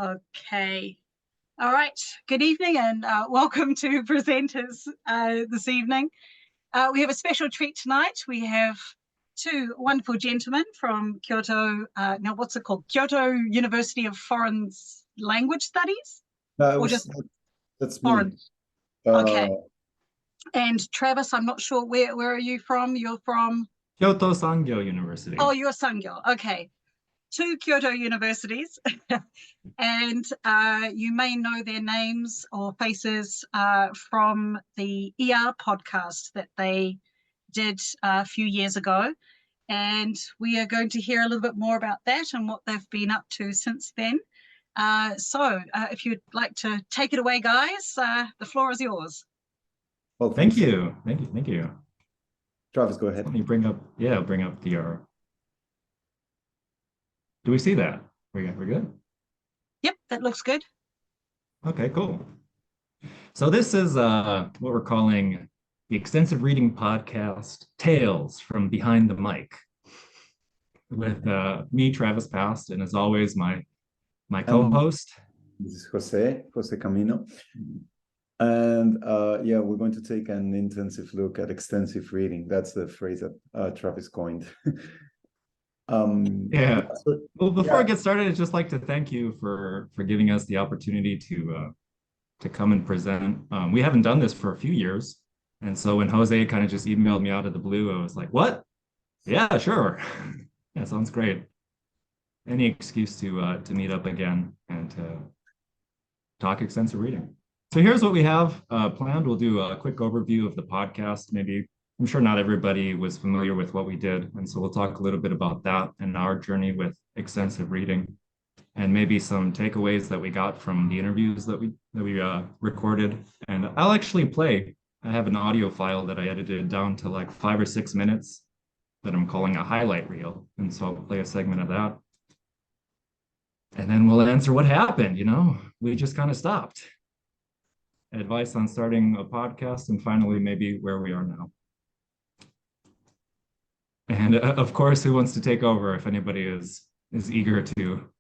Okay. All right. Good evening and welcome to presenters this evening. We have a special treat tonight. We have two wonderful gentlemen from Kyoto. Now, what's it called? Kyoto University of Foreign Language Studies, No, or just that's foreign? me. Okay. And Travis, I'm not sure where are you from? You're from Kyoto Sangyo University. Oh, you're Sangyo. Okay. Two Kyoto universities, and you may know their names or faces from the podcast that they did a few years ago. And we are going to hear a little bit more about that and what they've been up to since then. So if you'd like to take it away, guys, the floor is yours. Well, thank you. Travis, go ahead. Let me bring up the do we see that? We're good? Yep, that looks good. Okay, cool. So this is what we're calling the Extensive Reading Podcast, Tales from Behind the Mic, with me, Travis Past, and as always, my co-host. This is Jose Camino. And yeah, we're going to take an intensive look at extensive reading. That's the phrase that Travis coined. Yeah. Well, before I get started, I'd just like to thank you for giving us the opportunity to come and present. We haven't done this for a few years, and so when Jose kind of just emailed me out of the blue, I was like, "What? Yeah, sure. That sounds great." Any excuse to meet up again and to talk extensive reading. So here's what we have planned. We'll do a quick overview of the podcast. Maybe I'm sure not everybody was familiar with what we did, and so we'll talk a little bit about that and our journey with extensive reading, and maybe some takeaways that we got from the interviews that we recorded. And I'll actually play. I have an audio file that I edited down to like 5 or 6 minutes that I'm calling a highlight reel, and so I'll play a segment of that. And then we'll answer what happened. We just kind of stopped. Advice on starting a podcast, and finally, maybe where we are now. And of course, who wants to take over if anybody is eager to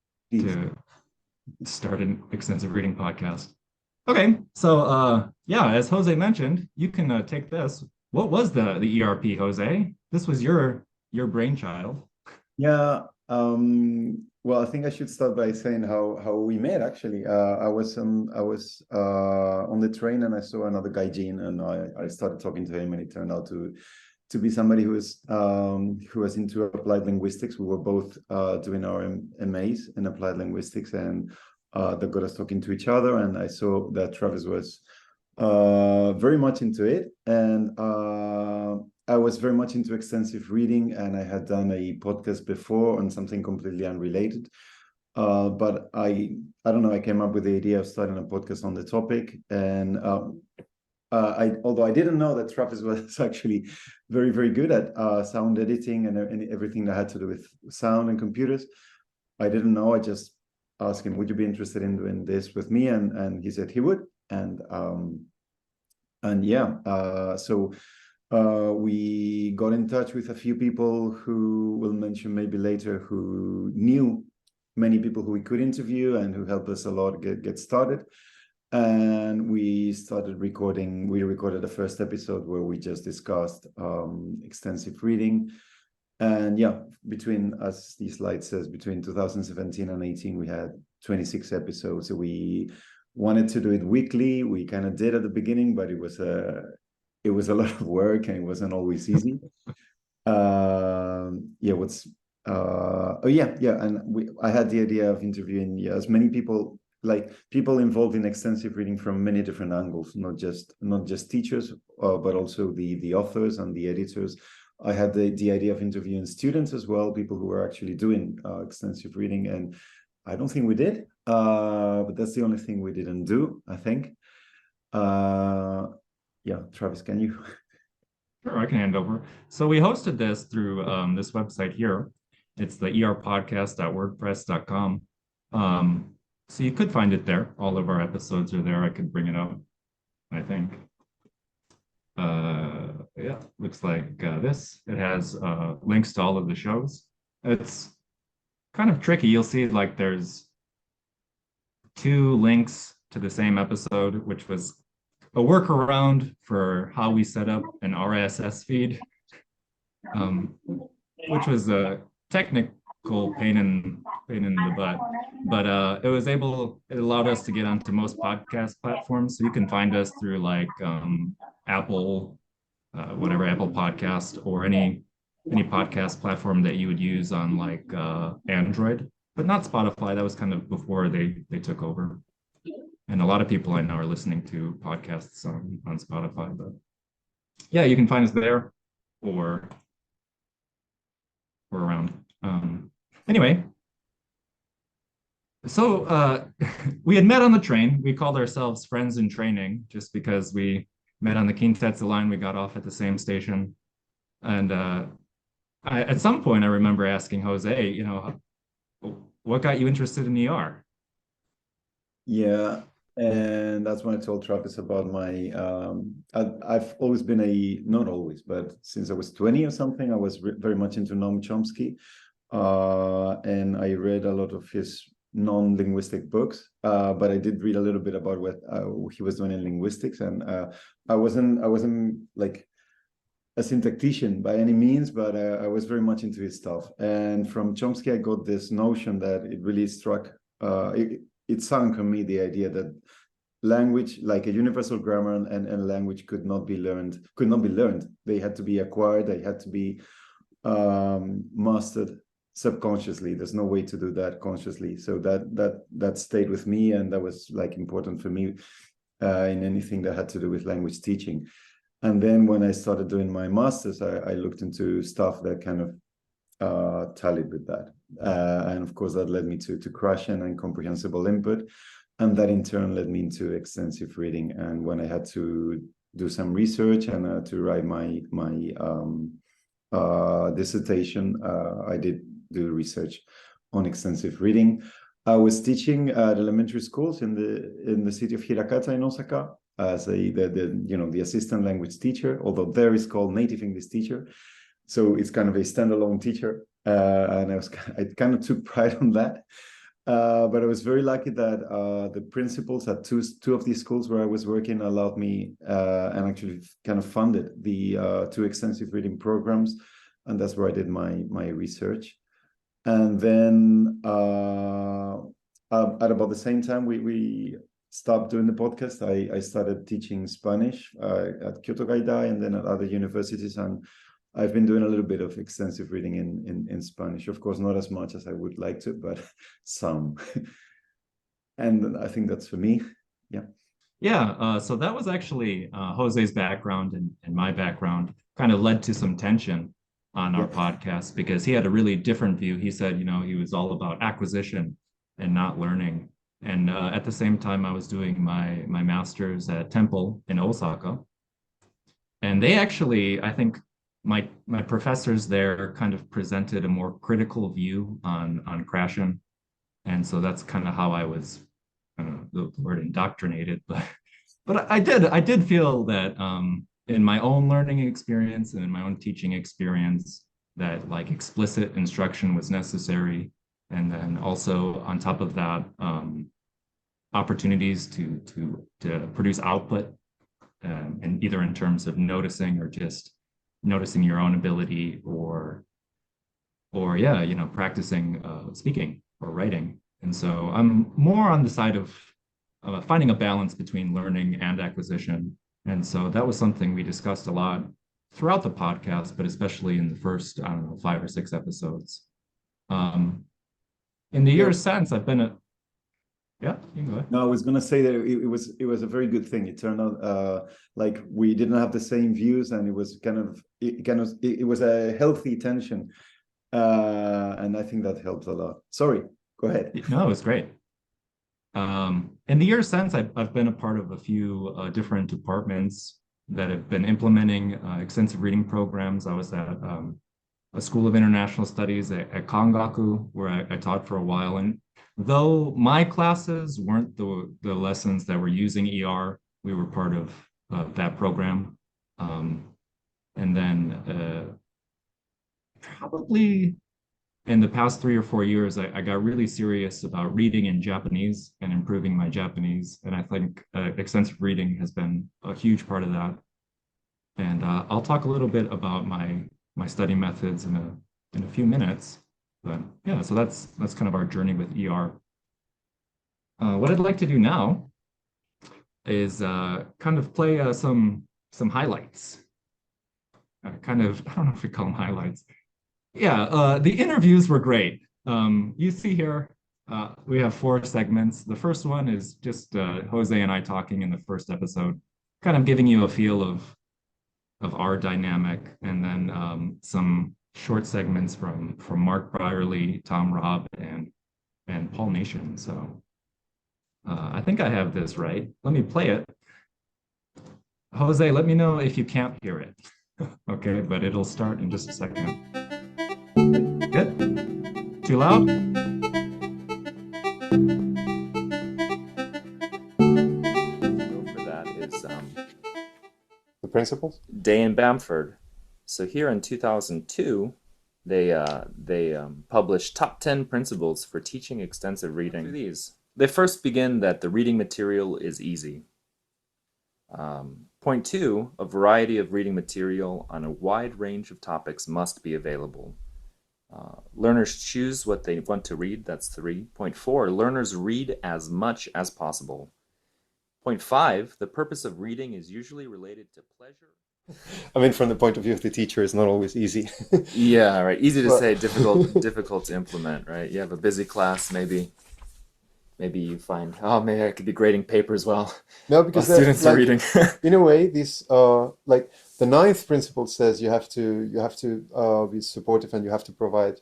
start an extensive reading podcast? Okay, so yeah, as Jose mentioned, you can take this. What was the ERP, Jose? This was your brainchild. Yeah. Well, I think I should start by saying how we met. Actually, I was on the train and I saw another guy, Gene, and I started talking to him, and it turned out to be somebody who was into applied linguistics. We were both doing our MAs in applied linguistics, and that got us talking to each other. And I saw that Travis was very much into it, and I was very much into extensive reading, and I had done a podcast before on something completely unrelated. But I don't know, I came up with the idea of starting a podcast on the topic. And although I didn't know that Travis was actually very, very good at sound editing and everything that had to do with sound and computers, I didn't know. I just asked him, would you be interested in doing this with me? And he said he would. And yeah, so we got in touch with a few people who we'll mention maybe later, who knew many people who we could interview and who helped us a lot get started. And we started recording. We recorded the first episode where we just discussed extensive reading. And yeah, between, as the slide says, between 2017 and 18, we had 26 episodes. So we wanted to do it weekly. We kind of did at the beginning, but it was a lot of work and it wasn't always easy. I had the idea of interviewing as many people, like people involved in extensive reading from many different angles, not just teachers, but also the authors and the editors. I had the idea of interviewing students as well, people who were actually doing extensive reading, and I don't think we did, but that's the only thing we didn't do, I think. Yeah, Travis, can you? Sure, I can hand over. So we hosted this through this website here. It's the erpodcast.wordpress.com. So you could find it there. All of our episodes are there. I could bring it up, I think. Yeah, looks like this. It has links to all of the shows. It's kind of tricky. You'll see like there's 2 links to the same episode, which was a workaround for how we set up an RSS feed, which was a technical pain in the butt. But it allowed us to get onto most podcast platforms. So you can find us through like Apple, whatever, Apple Podcast, or any podcast platform that you would use on like Android, but not Spotify. That was kind of before they took over. And a lot of people I know are listening to podcasts on Spotify. But yeah, you can find us there or around. Anyway, so we had met on the train. We called ourselves Friends in Training just because we met on the Quintetza line. We got off at the same station. And at some point, I remember asking Jose, you know, what got you interested in ER? Yeah, and that's when I told Travis about my. I've always been not always, but since I was 20 or something, I was very much into Noam Chomsky, and I read a lot of his non-linguistic books. But I did read a little bit about what he was doing in linguistics, and I wasn't like a syntactician by any means, but I was very much into his stuff. And from Chomsky, I got this notion that it really struck. It sunk on me the idea that language, like a universal grammar and language, could not be learned. They had to be acquired. They had to be mastered subconsciously. There's no way to do that consciously. So that stayed with me, and that was like important for me in anything that had to do with language teaching. And then when I started doing my master's, I looked into stuff that kind of tallied with that. And of course, that led me to Krashen and comprehensible input. And that in turn led me into extensive reading. And when I had to do some research and to write my dissertation, I did do research on extensive reading. I was teaching at elementary schools in the city of Hirakata in Osaka as the assistant language teacher, although there is called native English teacher. So it's kind of a standalone teacher. And I kind of took pride on that. But I was very lucky that the principals at two of these schools where I was working allowed me and actually kind of funded the 2 extensive reading programs. And that's where I did my research. And then at about the same time, we stopped doing the podcast. I started teaching Spanish at Kyoto Gaidai and then at other universities. And I've been doing a little bit of extensive reading in Spanish. Of course, not as much as I would like to, but some. And I think that's for me. Yeah. Yeah. So that was actually Jose's background and my background kind of led to some tension on our podcast because he had a really different view. He said, he was all about acquisition and not learning. And at the same time, I was doing my master's at Temple in Osaka. And they actually, I think, my professors there kind of presented a more critical view on Krashen. And so that's kind of how I was, I don't know the word indoctrinated, but I did feel that in my own learning experience and in my own teaching experience that like explicit instruction was necessary. And then also on top of that, opportunities to produce output and either in terms of noticing or just noticing your own ability or practicing speaking or writing. And so I'm more on the side of finding a balance between learning and acquisition. And so that was something we discussed a lot throughout the podcast, but especially in the first, 5 or 6 episodes. In the years since, I've been yeah, you can go ahead. No, I was going to say that it was a very good thing. It turned out like we didn't have the same views, and it was it was a healthy tension, and I think that helped a lot. Sorry, go ahead. No, it was great. In the years since, I've been a part of a few different departments that have been implementing extensive reading programs. I was at a School of International Studies at Kangaku, where I taught for a while. And though my classes weren't the lessons that were using ER, we were part of that program. And then probably in the past 3 or 4 years, I got really serious about reading in Japanese and improving my Japanese. And I think extensive reading has been a huge part of that. And I'll talk a little bit about my study methods in a few minutes. But yeah, so that's kind of our journey with ER. What I'd like to do now is kind of play some highlights. I don't know if we call them highlights. Yeah, the interviews were great. You see here, we have 4 segments. The first one is just Jose and I talking in the first episode, kind of giving you a feel of our dynamic, and then some short segments from Mark Brierly, Tom Robb, and Paul Nation. So I think I have this right. Let me play it. Jose, let me know if you can't hear it. Okay, but it'll start in just a second. Good? Too loud? For that is The principles? Day and Bamford. So here in 2002, they published top 10 principles for teaching extensive reading. They first begin that the reading material is easy. Point 2, a variety of reading material on a wide range of topics must be available. Learners choose what they want to read, that's 3. Point 4, learners read as much as possible. Point 5, the purpose of reading is usually related to pleasure. I mean, from the point of view of the teacher, it's not always easy. Yeah, right. Easy to say, difficult to implement, right? You have a busy class, maybe you find, oh, maybe I could be grading papers while because students are reading. In a way, these like the 9th principle says you have to be supportive and you have to provide.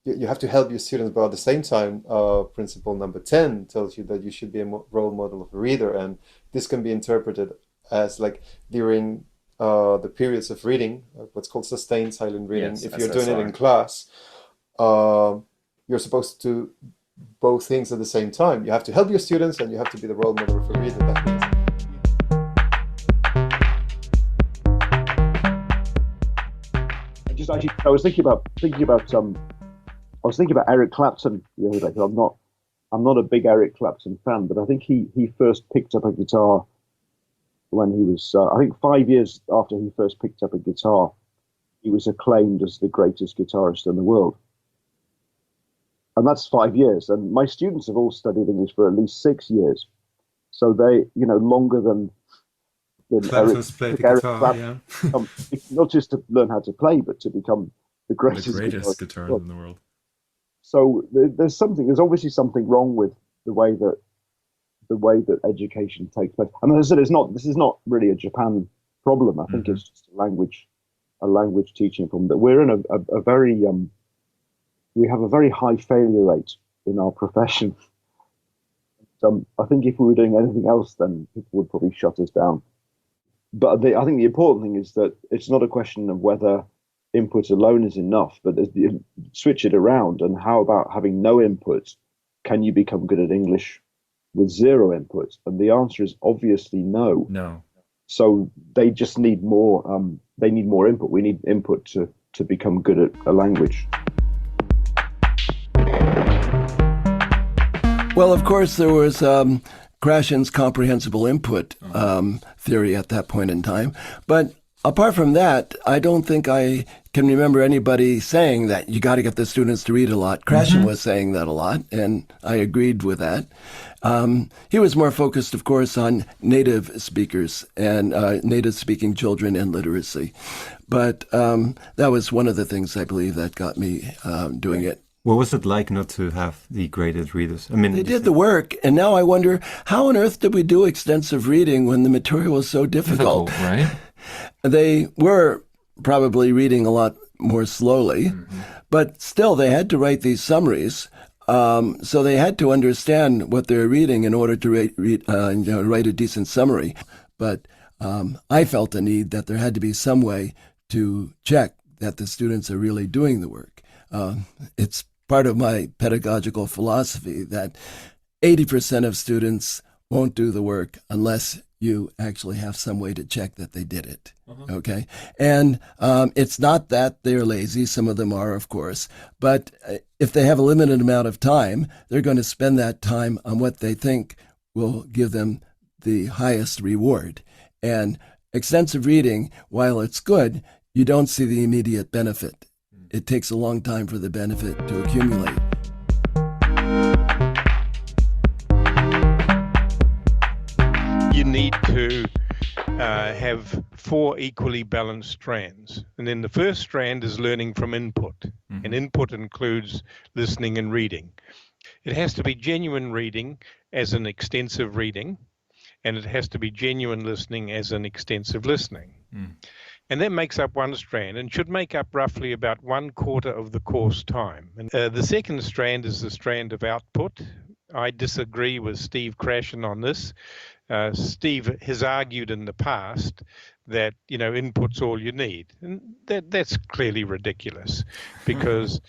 You have to help your students, but at the same time, principle number 10 tells you that you should be a role model of a reader, and this can be interpreted as like during the periods of reading, what's called sustained silent reading. Yes, if you're doing it SSR. in class, you're supposed to do both things at the same time. You have to help your students and you have to be the role model of a reader. That means I was thinking about Eric Clapton the other day. I'm not a big Eric Clapton fan, but I think he first picked up a guitar when he was, I think 5 years after he first picked up a guitar, he was acclaimed as the greatest guitarist in the world. And that's 5 years. And my students have all studied English for at least 6 years. So they, longer than Clapton's played the guitar, Clapton, not just to learn how to play, but to become the greatest guitarist in the world. So there's obviously something wrong with the way that education takes place. And as I said, this is not really a Japan problem. I think it's just a language teaching problem. That we're in a very we have a very high failure rate in our profession. I think if we were doing anything else, then people would probably shut us down. But I think the important thing is that it's not a question of whether input alone is enough, but you switch it around. And how about having no input? Can you become good at English with 0 input? And the answer is obviously no. No. So they just need more. They need more input. We need input to become good at a language. Well, of course, there was Krashen's comprehensible input theory at that point in time. But apart from that, I don't think I can remember anybody saying that you got to get the students to read a lot. Krashen was saying that a lot, and I agreed with that. He was more focused, of course, on native speakers and native-speaking children and literacy. But that was one of the things I believe that got me doing it. What was it like not to have the graded readers? I mean, they did the work, and now I wonder, how on earth did we do extensive reading when the material was so difficult? Right? They were probably reading a lot more slowly, but still they had to write these summaries. So they had to understand what they're reading in order to write a decent summary. But I felt the need that there had to be some way to check that the students are really doing the work. It's part of my pedagogical philosophy that 80% of students won't do the work unless you actually have some way to check that they did it. Okay. And it's not that they're lazy. Some of them are, of course. But if they have a limited amount of time, they're going to spend that time on what they think will give them the highest reward. And extensive reading, while it's good, you don't see the immediate benefit. It takes a long time for the benefit to accumulate. You need to have 4 equally balanced strands. And then the first strand is learning from input. And input includes listening and reading. It has to be genuine reading as an extensive reading, and it has to be genuine listening as an extensive listening. And that makes up one strand and should make up roughly about 1/4 of the course time. And the second strand is the strand of output. I disagree with Steve Krashen on this. Steve has argued in the past that, input's all you need. And that's clearly ridiculous because,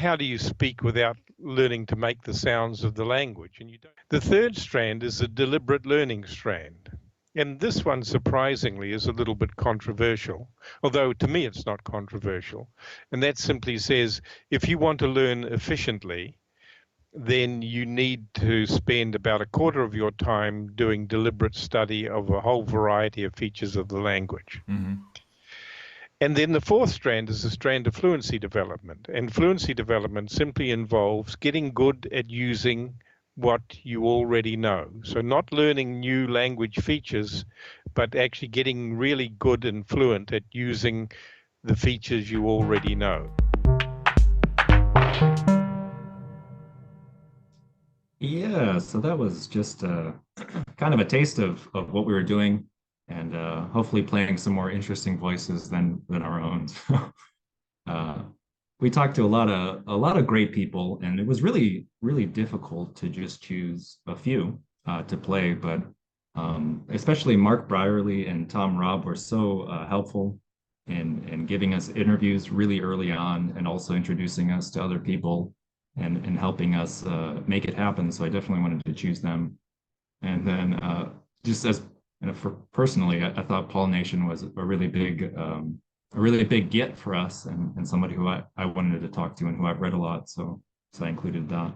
how do you speak without learning to make the sounds of the language? And you don't. The third strand is a deliberate learning strand. And this one, surprisingly, is a little bit controversial, although to me it's not controversial. And that simply says, if you want to learn efficiently, then you need to spend about 1/4 of your time doing deliberate study of a whole variety of features of the language. And then the fourth strand is the strand of fluency development. And fluency development simply involves getting good at using what you already know. So not learning new language features, but actually getting really good and fluent at using the features you already know. Yeah, so that was just kind of a taste of what we were doing, and hopefully playing some more interesting voices than our own. We talked to a lot of great people, and it was really, really difficult to just choose a few to play, but especially Mark Brierly and Tom Robb were so helpful in giving us interviews really early on, and also introducing us to other people and helping us make it happen. So I definitely wanted to choose them. And then just as for personally, I thought Pollination was a really big get for us, and somebody who I wanted to talk to and who I've read a lot. So I included that.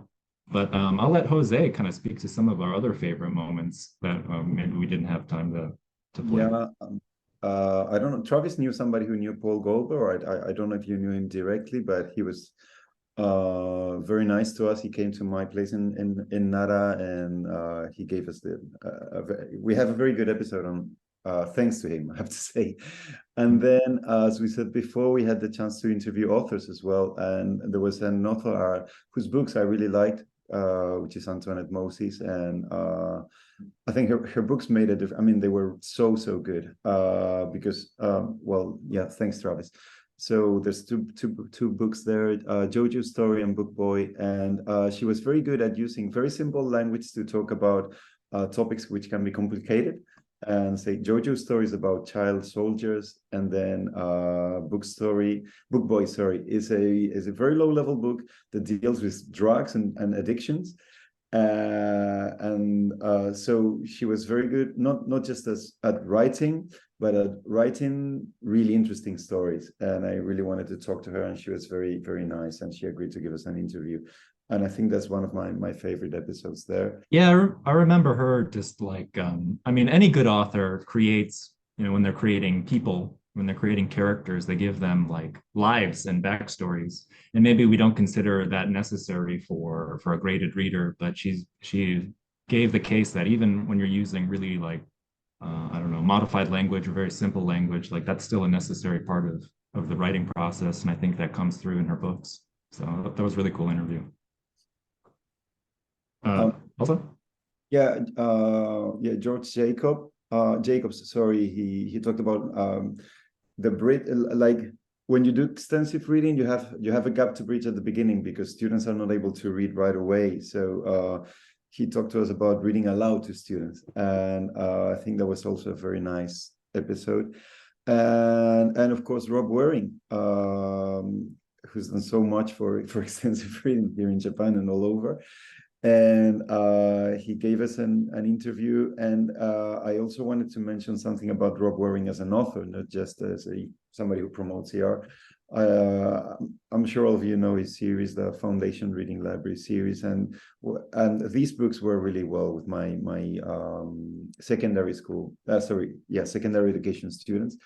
But I'll let Jose kind of speak to some of our other favorite moments that maybe we didn't have time to play. Yeah, I don't know. Travis knew somebody who knew Paul Goldberg. I don't know if you knew him directly, but he was very nice to us. He came to my place in Nara, and he gave us we have a very good episode on thanks to him, I have to say. And then, as we said before, we had the chance to interview authors as well. And there was an author whose books I really liked, which is Antoinette Moses. And I think her books made a difference. I mean, they were so good because, thanks, Travis. So there's two books there, JoJo's Story and Book Boy. And she was very good at using very simple language to talk about topics which can be complicated. And say JoJo's Story is about child soldiers, and then Book Boy is a very low level book that deals with drugs and addictions. So she was very good, not just at writing, but at writing really interesting stories. And I really wanted to talk to her, and she was very, very nice, and she agreed to give us an interview. And I think that's one of my favorite episodes there. Yeah, I remember her just like, any good author creates, when they're creating people, when they're creating characters, they give them like lives and backstories. And maybe we don't consider that necessary for a graded reader, but she gave the case that even when you're using really like, modified language or very simple language, like that's still a necessary part of the writing process. And I think that comes through in her books. So that was a really cool interview. Also? George Jacobs, sorry, he talked about the bridge, like when you do extensive reading, you have a gap to bridge at the beginning because students are not able to read right away. So he talked to us about reading aloud to students, and I think that was also a very nice episode. And of course Rob Waring, who's done so much for extensive reading here in Japan and all over. and he gave us an interview. And I also wanted to mention something about Rob Waring as an author, not just as somebody who promotes ER. I'm sure all of you know his series, the Foundation Reading Library series, and these books were really well with my secondary education students.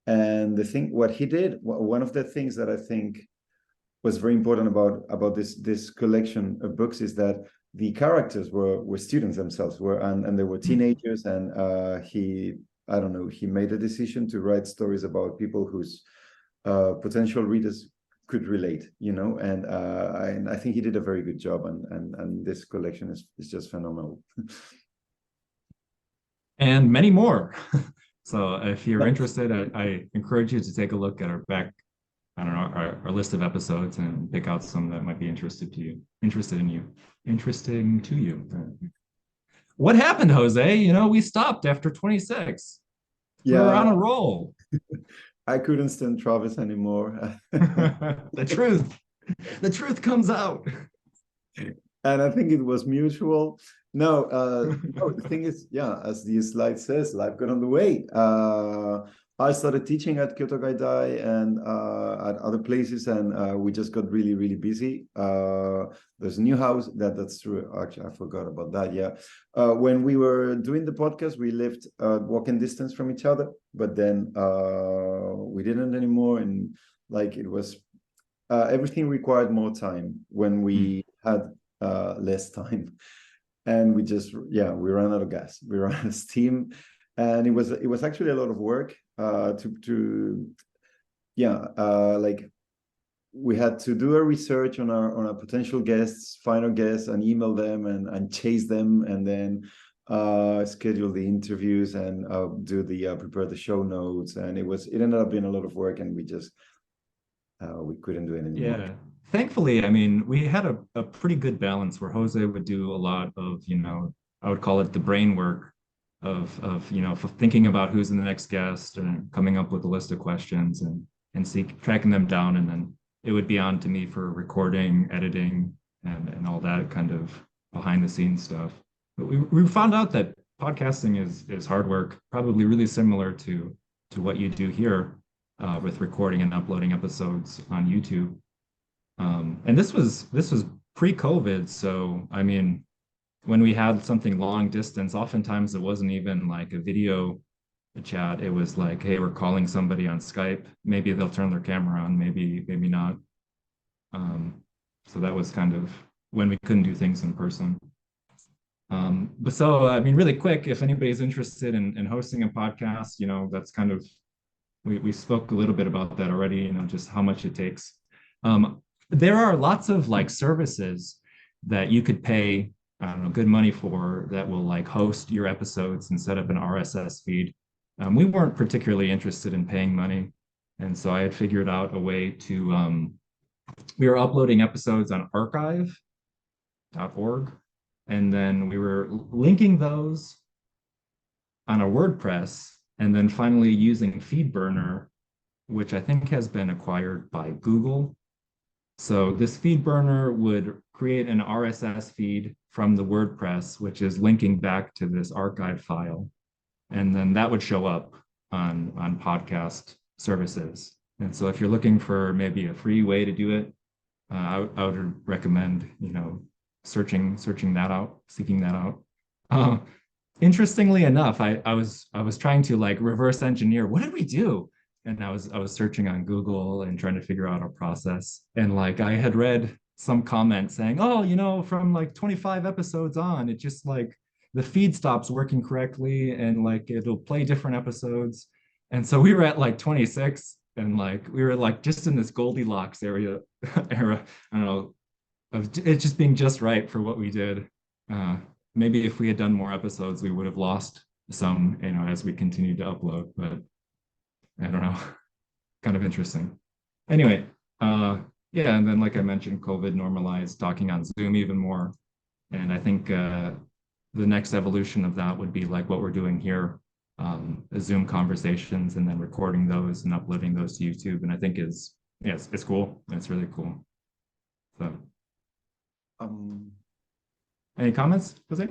And what he did, one of the things that I think was very important about this collection of books is that the characters were students themselves, and they were teenagers, and he made a decision to write stories about people whose potential readers could relate, and I think he did a very good job, and this collection is just phenomenal. And many more. So if you're interested, I encourage you to take a look at our list of episodes and pick out some that might be interesting to you. What happened, Jose? We stopped after 26. Yeah. We're on a roll. I couldn't stand Travis anymore. The truth comes out. And I think it was mutual. No, the thing is, as the slide says, life got on the way. I started teaching at Kyoto Gaidai and at other places, and we just got really, really busy. There's a new house. That's true. Actually, I forgot about that. Yeah. When we were doing the podcast, we lived walking distance from each other, but then we didn't anymore. And it was, everything required more time when we had less time. And we we ran out of gas. We ran out of steam. And it was actually a lot of work we had to do a research on our potential guests, final guests, and email them and chase them, and then schedule the interviews and prepare the show notes. And it ended up being a lot of work, and we couldn't do it anymore. Yeah. Thankfully, we had a pretty good balance where Jose would do a lot of, I would call it the brain work of thinking about who's the next guest and coming up with a list of questions and tracking them down, and then it would be on to me for recording, editing, and all that kind of behind the scenes stuff. But we found out that podcasting is hard work, probably really similar to what you do here with recording and uploading episodes on YouTube. And this was pre-COVID, so when we had something long distance, oftentimes it wasn't even like a video chat. It was like, hey, we're calling somebody on Skype. Maybe they'll turn their camera on, maybe not. So that was kind of when we couldn't do things in person. Really quick, if anybody's interested in hosting a podcast, that's kind of, we spoke a little bit about that already, just how much it takes. There are lots of services that you could pay good money for that will host your episodes and set up an RSS feed. We weren't particularly interested in paying money. And so I had figured out a way to, we were uploading episodes on archive.org. And then we were linking those on a WordPress, and then finally using FeedBurner, which I think has been acquired by Google. So this FeedBurner would create an RSS feed from the WordPress, which is linking back to this archive file. And then that would show up on podcast services. And so if you're looking for maybe a free way to do it, I would recommend, seeking that out. Interestingly enough, I was trying to reverse engineer, what did we do? And I was searching on Google and trying to figure out our process. And I had read some comment saying, oh, from 25 episodes on, it just the feed stops working correctly and it'll play different episodes. And so we were at 26 and we were just in this Goldilocks era, I don't know, of it just being just right for what we did. Maybe if we had done more episodes, we would have lost some, as we continued to upload, but I don't know, kind of interesting. Anyway, and then like I mentioned, COVID normalized talking on Zoom even more. And I think the next evolution of that would be what we're doing here, Zoom conversations, and then recording those and uploading those to YouTube. And I think it's cool. It's really cool. So. Any comments, Jose?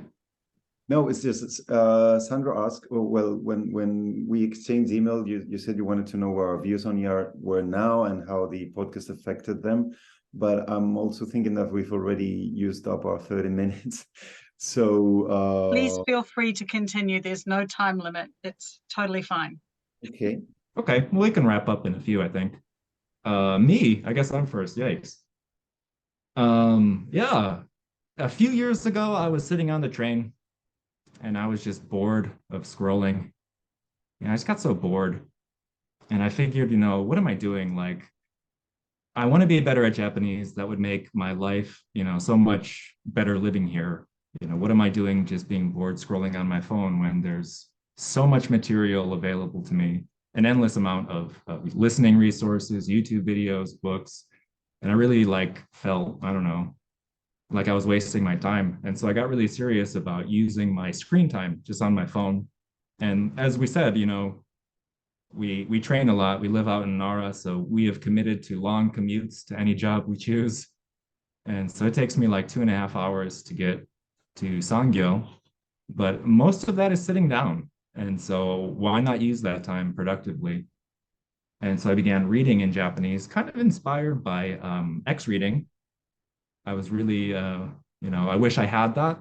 No, it's just Sandra asked. Well, when we exchanged email, you said you wanted to know what our views on ER were now and how the podcast affected them. But I'm also thinking that we've already used up our 30 minutes. So please feel free to continue. There's no time limit. It's totally fine. Okay. Okay, well, we can wrap up in a few, I think. I guess I'm first. Yikes. Yeah, a few years ago, I was sitting on the train and I was just bored of scrolling. I just got so bored. And I figured, what am I doing? Like, I want to be better at Japanese. That would make my life, so much better living here. What am I doing just being bored scrolling on my phone when there's so much material available to me, an endless amount of listening resources, YouTube videos, books. And I really felt, I don't know, like I was wasting my time. And so I got really serious about using my screen time just on my phone. And as we said, we train a lot. We live out in Nara, so we have committed to long commutes to any job we choose. And so it takes me like 2.5 hours to get to Sangyo, but most of that is sitting down. And so why not use that time productively? And so I began reading in Japanese, kind of inspired by X-reading. I was really, I wish I had that.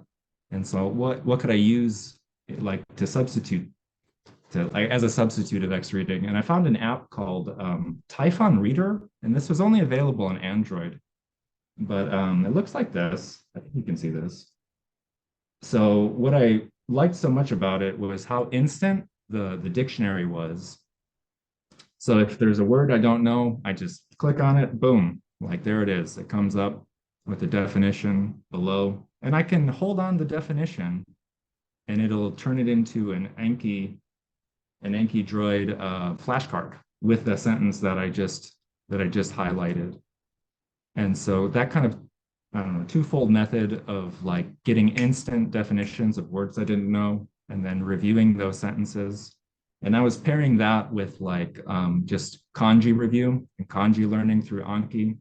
And so what could I use to substitute as a substitute of X-reading? And I found an app called Typhon Reader, and this was only available on Android, but it looks like this. I think you can see this. So what I liked so much about it was how instant the dictionary was. So if there's a word I don't know, I just click on it, boom, there it is. It comes up with the definition below, and I can hold on the definition and it'll turn it into an Anki Droid flashcard with the sentence that I just highlighted. And so that kind of, I don't know, twofold method of getting instant definitions of words I didn't know and then reviewing those sentences. And I was pairing that with just kanji review and kanji learning through Anki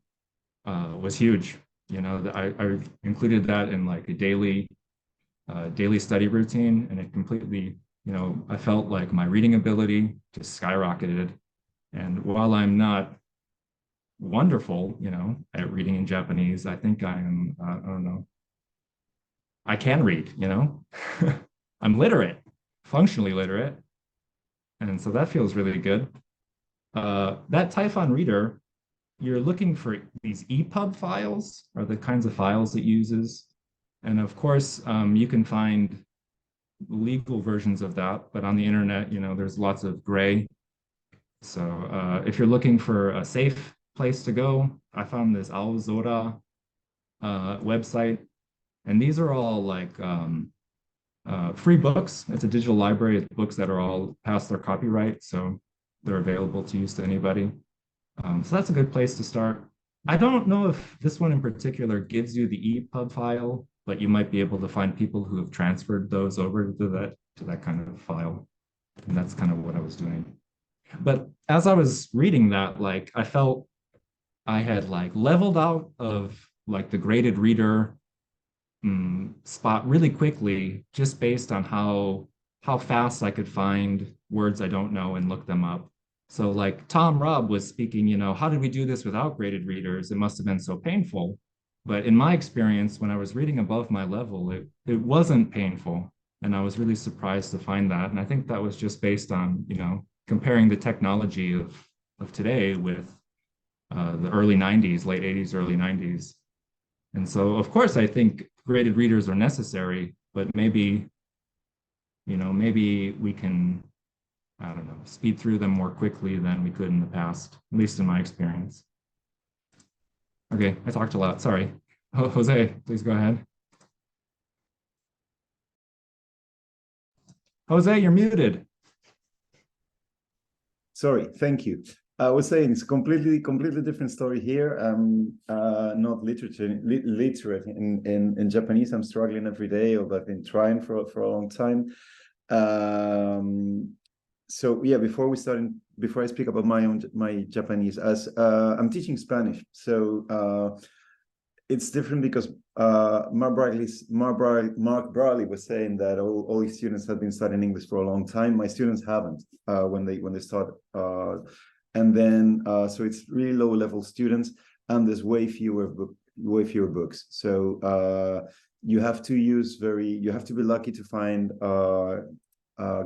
was huge. I included that in a daily study routine, and it completely, I felt like my reading ability just skyrocketed. And while I'm not wonderful, at reading in Japanese, I think I am, I don't know, I can read, I'm literate, functionally literate. And so that feels really good. That Typhon Reader, you're looking for these EPUB files are the kinds of files it uses. And of course, you can find legal versions of that, but on the internet, there's lots of gray. So if you're looking for a safe place to go, I found this Aozora website. And these are all free books. It's a digital library of books that are all past their copyright. So they're available to use to anybody. So that's a good place to start. I don't know if this one in particular gives you the EPUB file, but you might be able to find people who have transferred those over to that kind of file. And that's kind of what I was doing. But as I was reading that, I felt I had leveled out of the graded reader spot really quickly, just based on how fast I could find words I don't know and look them up. So Tom Robb was speaking, how did we do this without graded readers? It must have been so painful. But in my experience, when I was reading above my level, it wasn't painful. And I was really surprised to find that. And I think that was just based on, comparing the technology of today with the early 90s, late 80s, early 90s. And so, of course, I think graded readers are necessary, but maybe we can, I don't know, speed through them more quickly than we could in the past, at least in my experience. Okay, I talked a lot, sorry. Jose, please go ahead. Jose, you're muted. Sorry, thank you. I was saying it's completely different story here. Not literate in Japanese. I'm struggling every day, or I've been trying for a long time. So yeah, before I speak about my Japanese, as I'm teaching Spanish, so it's different because Mark Bradley was saying that all his students have been studying English for a long time. My students haven't when they start, and then so it's really low level students, and there's way fewer books. So you have to be lucky to find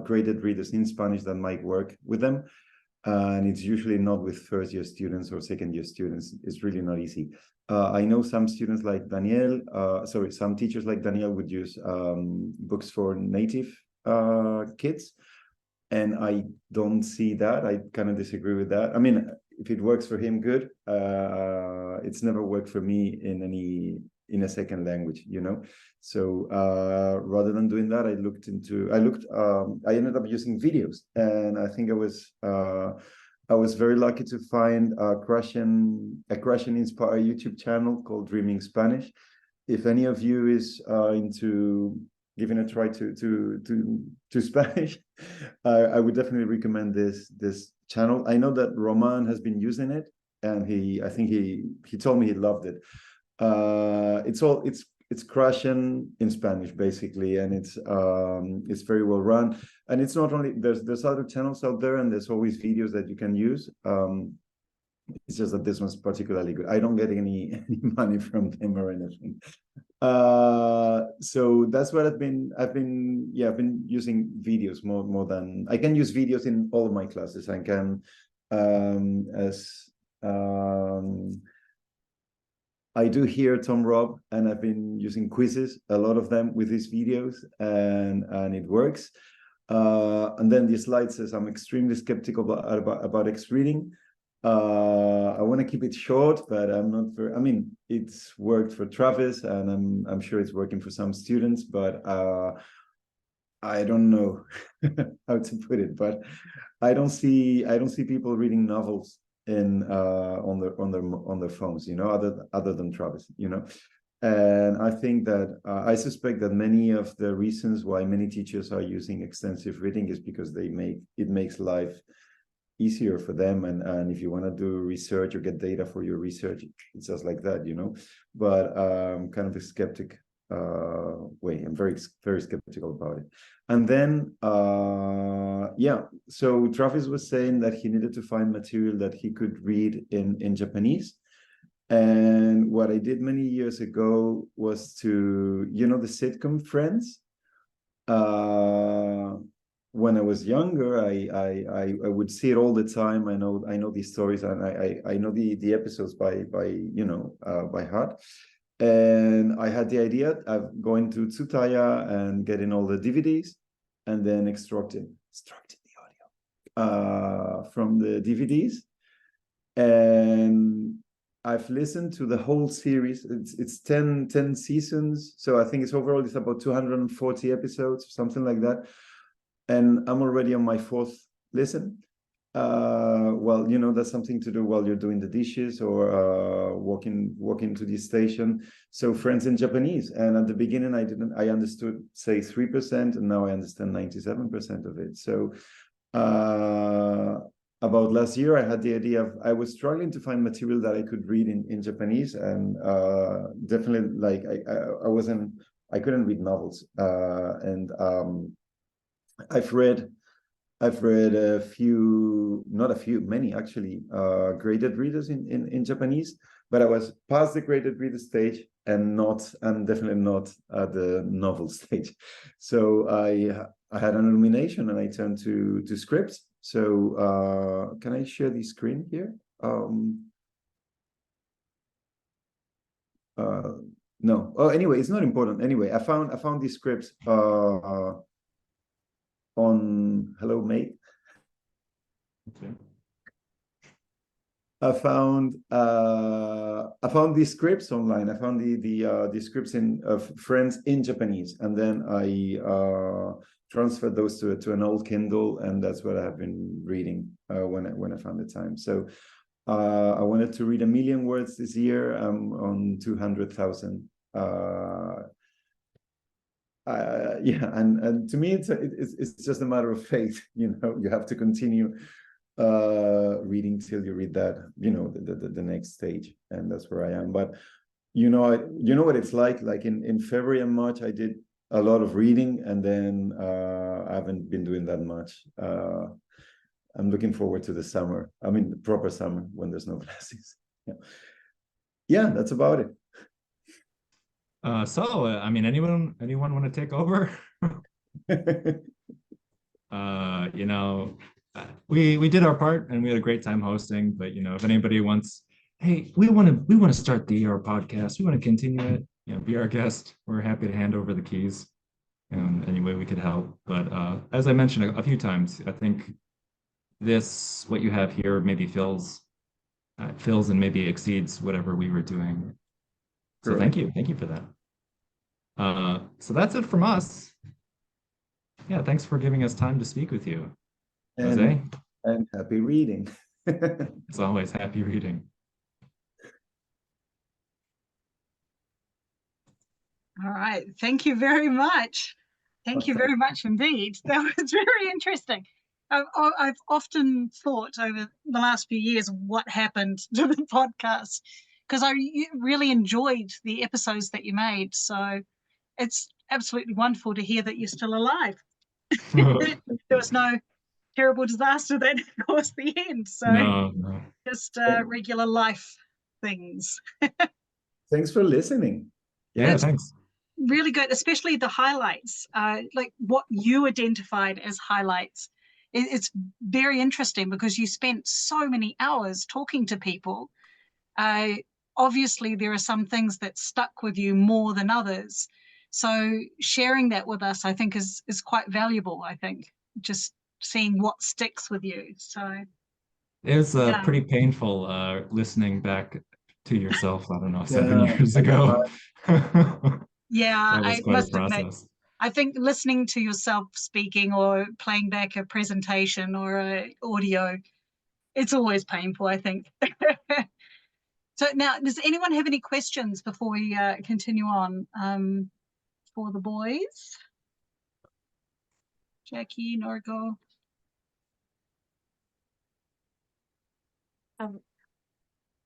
graded readers in Spanish that might work with them. And it's usually not with first-year students or second-year students. It's really not easy. I know some students like Daniel, some teachers like Daniel would use books for native kids. And I don't see that. I kind of disagree with that. I mean, if it works for him, good. It's never worked for me in a second language, you know. So rather than doing that, I ended up using videos, and I think I was very lucky to find a Croatian inspired YouTube channel called Dreaming Spanish. If any of you is into giving a try to Spanish, I would definitely recommend this channel. I know that Roman has been using it, and I think he told me he loved it. It's Croatian in Spanish basically, and it's very well run. And it's not only there's other channels out there, and there's always videos that you can use. It's just that this one's particularly good. I don't get any money from them or anything. So that's what I've been using videos more than I can use videos in all of my classes. I can I do hear Tom Robb, and I've been using quizzes, a lot of them with these videos, and it works. And then the slide says I'm extremely skeptical about X reading. I want to keep it short, but I'm not very. I mean, it's worked for Travis, and I'm sure it's working for some students, but I don't know how to put it. But I don't see people reading novels on their phones, you know, other than Travis, you know. And I think that I suspect that many of the reasons why many teachers are using extensive reading is because it makes life easier for them, and if you want to do research or get data for your research, it's just like that, you know. But kind of a skeptic way. I'm very skeptical about it. And then so Travis was saying that he needed to find material that he could read in Japanese. And what I did many years ago was to, you know, the sitcom Friends. When I was younger, I would see it all the time. I know these stories, and I know the episodes by heart. And I had the idea of going to Tsutaya and getting all the DVDs, and then extracting the audio from the DVDs. And I've listened to the whole series. It's 10 seasons, so I think it's about 240 episodes, something like that. And I'm already on my 4th listen. Well, you know, that's something to do while you're doing the dishes or walking to the station. So Friends in Japanese. And at the beginning, I understood, say, 3%, and now I understand 97% of it. So about last year, I had the idea of, I was struggling to find material that I could read in Japanese, and definitely, like, I couldn't read novels. I've read many actually, graded readers in Japanese, but I was past the graded reader stage and definitely not at the novel stage. So I had an illumination, and I turned to scripts. So can I share the screen here? No. Oh, anyway, it's not important. Anyway, I found these scripts on Hello Mate. Okay. I found these scripts online. I found the scripts of Friends in Japanese, and then I transferred those to an old Kindle, and that's what I have been reading when I found the time. So I wanted to read 1 million words this year. I'm on 200,000. And to me, it's just a matter of faith. You know, you have to continue reading till you read that, you know, the next stage, and that's where I am. But you know what it's like. Like in February and March, I did a lot of reading, and then I haven't been doing that much. I'm looking forward to the summer. I mean, the proper summer when there's no classes. Yeah, that's about it. I mean, anyone want to take over? You know, we did our part and we had a great time hosting, but you know, if anybody wants, hey, we want to start the ER podcast, we want to continue it, you know, be our guest, we're happy to hand over the keys in any way we could help. But as I mentioned a few times, I think what you have here maybe fills and maybe exceeds whatever we were doing. So thank you for that. So that's it from us. Yeah, thanks for giving us time to speak with you, Jose. And happy reading. It's always happy reading. All right. Thank you very much. Thank you very much indeed. That was very interesting. I've often thought over the last few years what happened to the podcast, because I really enjoyed the episodes that you made. So it's absolutely wonderful to hear that you're still alive. There was no terrible disaster that caused the end. So no. just regular life things. Thanks for listening. Yeah, thanks. Really good, especially the highlights, like what you identified as highlights. It's very interesting because you spent so many hours talking to people. Obviously, there are some things that stuck with you more than others. So sharing that with us, I think, is quite valuable, I think, just seeing what sticks with you. So it was pretty painful just back to yourself, I don't know, 7 years ago. Yeah, I must admit, I think listening to yourself speaking or playing back a presentation or an audio, it's always painful, I think. So now, does anyone have any questions before we continue on for the boys? Jackie, Norgo.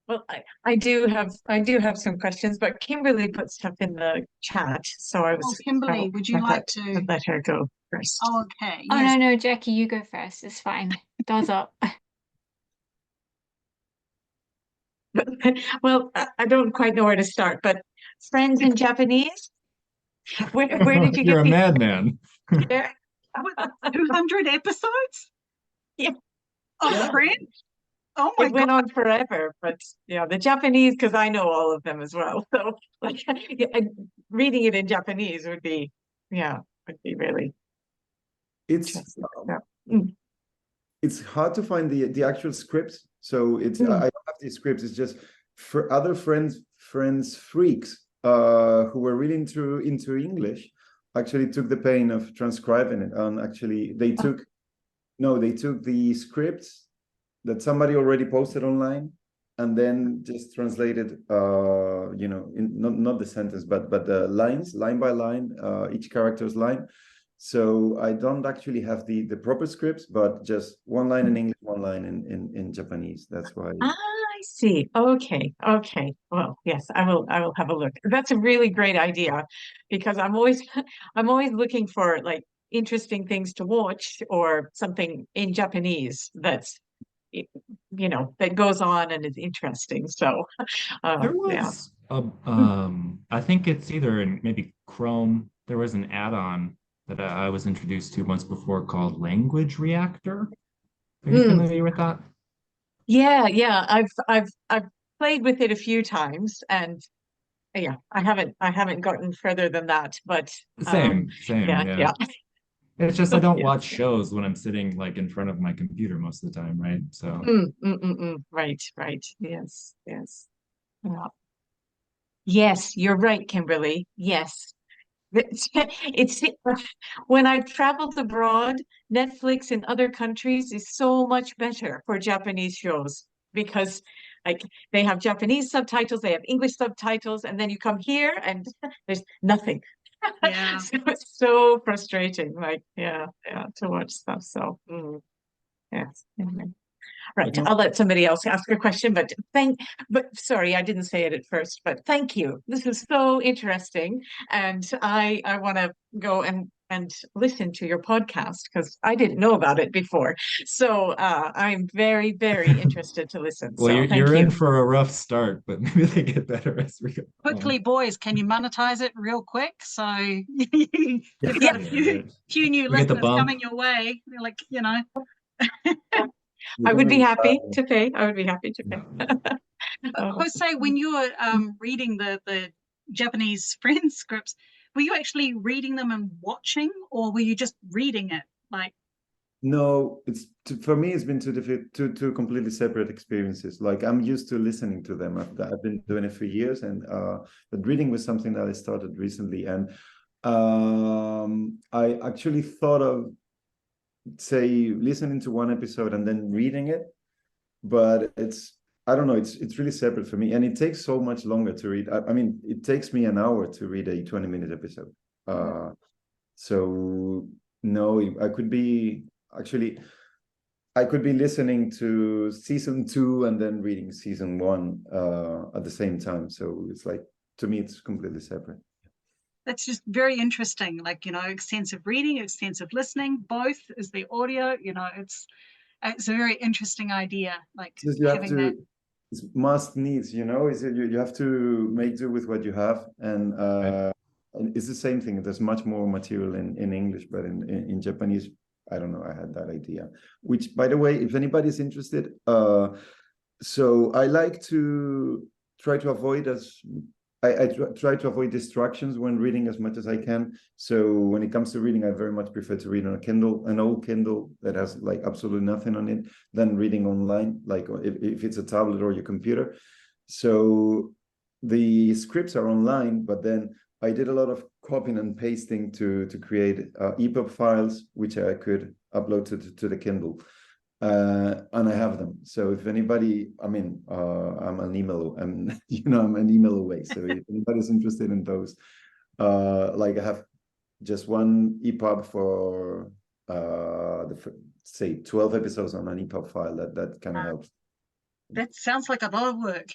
Well, I do have some questions, but Kimberly put stuff in the chat, so I was. Kimberly, would you like to let her go first? Oh, okay. Oh, yes. No, Jackie, you go first. It's fine. Doors up. Well, I don't quite know where to start, but friends in Japanese. Where did you get? You're a madman. 200 episodes? Yeah. Of French? Oh my God. It went on forever, but yeah, the Japanese, because I know all of them as well. So like reading it in Japanese would be really. It's hard to find the actual scripts. So I don't have the scripts. It's just for other friends freaks who were really into English actually took the pain of transcribing it. And actually they took the scripts that somebody already posted online and then just translated not the sentence but the lines, line by line, each character's line. So I don't actually have the proper scripts, but just one line in English, one line in Japanese. That's why. I see. Okay. Well, yes, I will have a look. That's a really great idea, because I'm always looking for like interesting things to watch or something in Japanese that's that goes on and is interesting. So there was I think it's either in maybe Chrome. There was an add-on that I was introduced to once before called Language Reactor. Are you familiar with that? Yeah. I've played with it a few times, and I haven't gotten further than that. But same. Yeah. It's just I don't watch shows when I'm sitting like in front of my computer most of the time, right? So right. Yes. Yeah. Yes, you're right, Kimberly. Yes. It's when I traveled abroad, Netflix in other countries is so much better for Japanese shows, because like they have Japanese subtitles, they have English subtitles, and then you come here and there's nothing. Yeah. So it's so frustrating, like to watch stuff. So yes. Right, I'll let somebody else ask a question, but sorry, I didn't say it at first, but thank you. This is so interesting, and I want to go and listen to your podcast because I didn't know about it before. So I'm very, very interested to listen. Well, so you're thank in you. for a rough start, but maybe they get better as we go. Quickly, boys, can you monetize it real quick? So you've got a few new We get the listeners bump. coming your way. You're like, you know. I would be happy to pay. I would be happy to pay. Jose, when you were reading the Japanese Friends scripts, were you actually reading them and watching, or were you just reading it? Like, no, for me, it's been two completely separate experiences. Like, I'm used to listening to them. I've been doing it for years, and but reading was something that I started recently, and I actually thought of, say, listening to one episode and then reading it, but I don't know, it's really separate for me, and it takes so much longer to read. I mean, it takes me an hour to read a 20-minute episode. So no, I could be listening to season 2 and then reading season 1 at the same time. So it's like, to me, it's completely separate. That's just very interesting. Like, you know, extensive reading, extensive listening, both is the audio. You know, it's a very interesting idea. Like, you have to, it's must needs. You know, you have to make do with what you have, and it's the same thing. There's much more material in English, but in Japanese, I don't know. I had that idea. Which, by the way, if anybody's interested, so I like to try to avoid I try to avoid distractions when reading as much as I can. So when it comes to reading, I very much prefer to read on a Kindle, an old Kindle that has like absolutely nothing on it, than reading online, like if it's a tablet or your computer. So the scripts are online, but then I did a lot of copying and pasting to create EPUB files, which I could upload to the Kindle. And I have them. So if anybody, I mean, I'm an email away. So if anybody's interested in those, like I have just one EPUB for say 12 episodes on an EPUB file. That kind of helps. That sounds like a lot of work.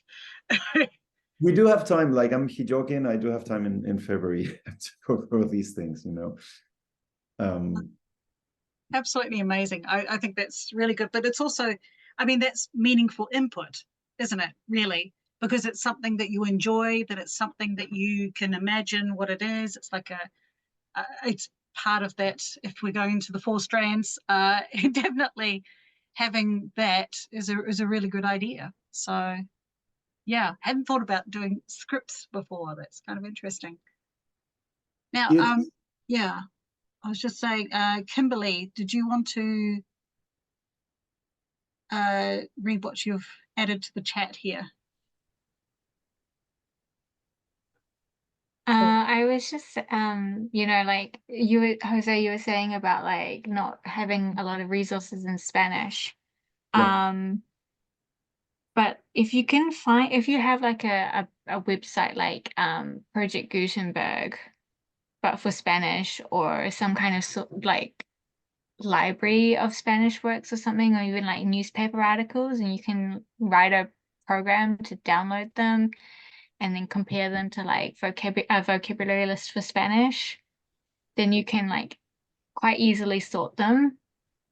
We do have time. Like, I'm hijoking, I do have time in February for these things, you know. Absolutely amazing. I think that's really good. But it's also, I mean, that's meaningful input, isn't it, really? Because it's something that you enjoy, that it's something that you can imagine what it is. It's like it's part of that. If we're going to the 4 strands, definitely having that is a really good idea. So, yeah, hadn't thought about doing scripts before. That's kind of interesting. Now, yeah. I was just saying, Kimberly, did you want to read what you've added to the chat here? I was just, you know, like Jose, you were saying about like not having a lot of resources in Spanish. Yeah. But if you have like a website like Project Gutenberg, but for Spanish, or some kind of like library of Spanish works or something, or even like newspaper articles, and you can write a program to download them and then compare them to like vocabulary list for Spanish, then you can like quite easily sort them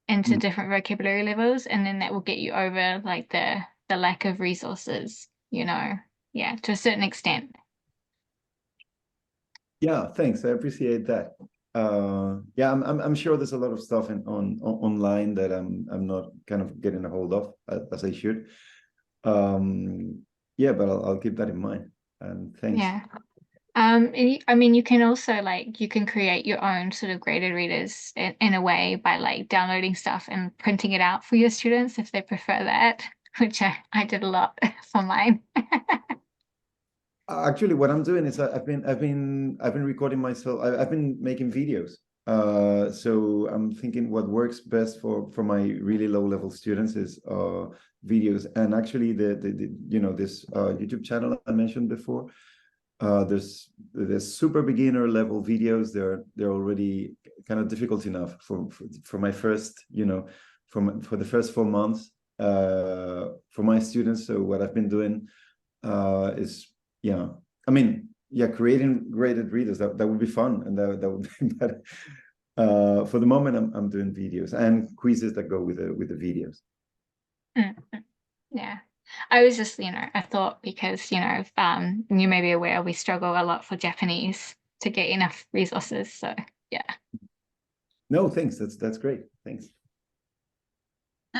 into different vocabulary levels, and then that will get you over like the lack of resources, you know. Yeah, to a certain extent. Yeah, thanks. I appreciate that. Yeah, I'm sure there's a lot of stuff online that I'm not kind of getting a hold of as I should. Yeah, but I'll keep that in mind. And thanks. Yeah. I mean, you can also you can create your own sort of graded readers in a way by like downloading stuff and printing it out for your students if they prefer that, which I did a lot for mine. Actually, what I'm doing is I've been recording myself. I've been making videos. So I'm thinking what works best for my really low level students is videos. And actually, the you know, this YouTube channel I mentioned before, there's super beginner level videos. They're already kind of difficult enough for my first, you know, for the first 4 months. for my students. So what I've been doing is, I mean, creating graded readers, that would be fun, and that would be better. For the moment, I'm doing videos and quizzes that go with the videos. Yeah. I was just, I thought because, you may be aware we struggle a lot for Japanese to get enough resources. So yeah. No, thanks. That's great. Thanks.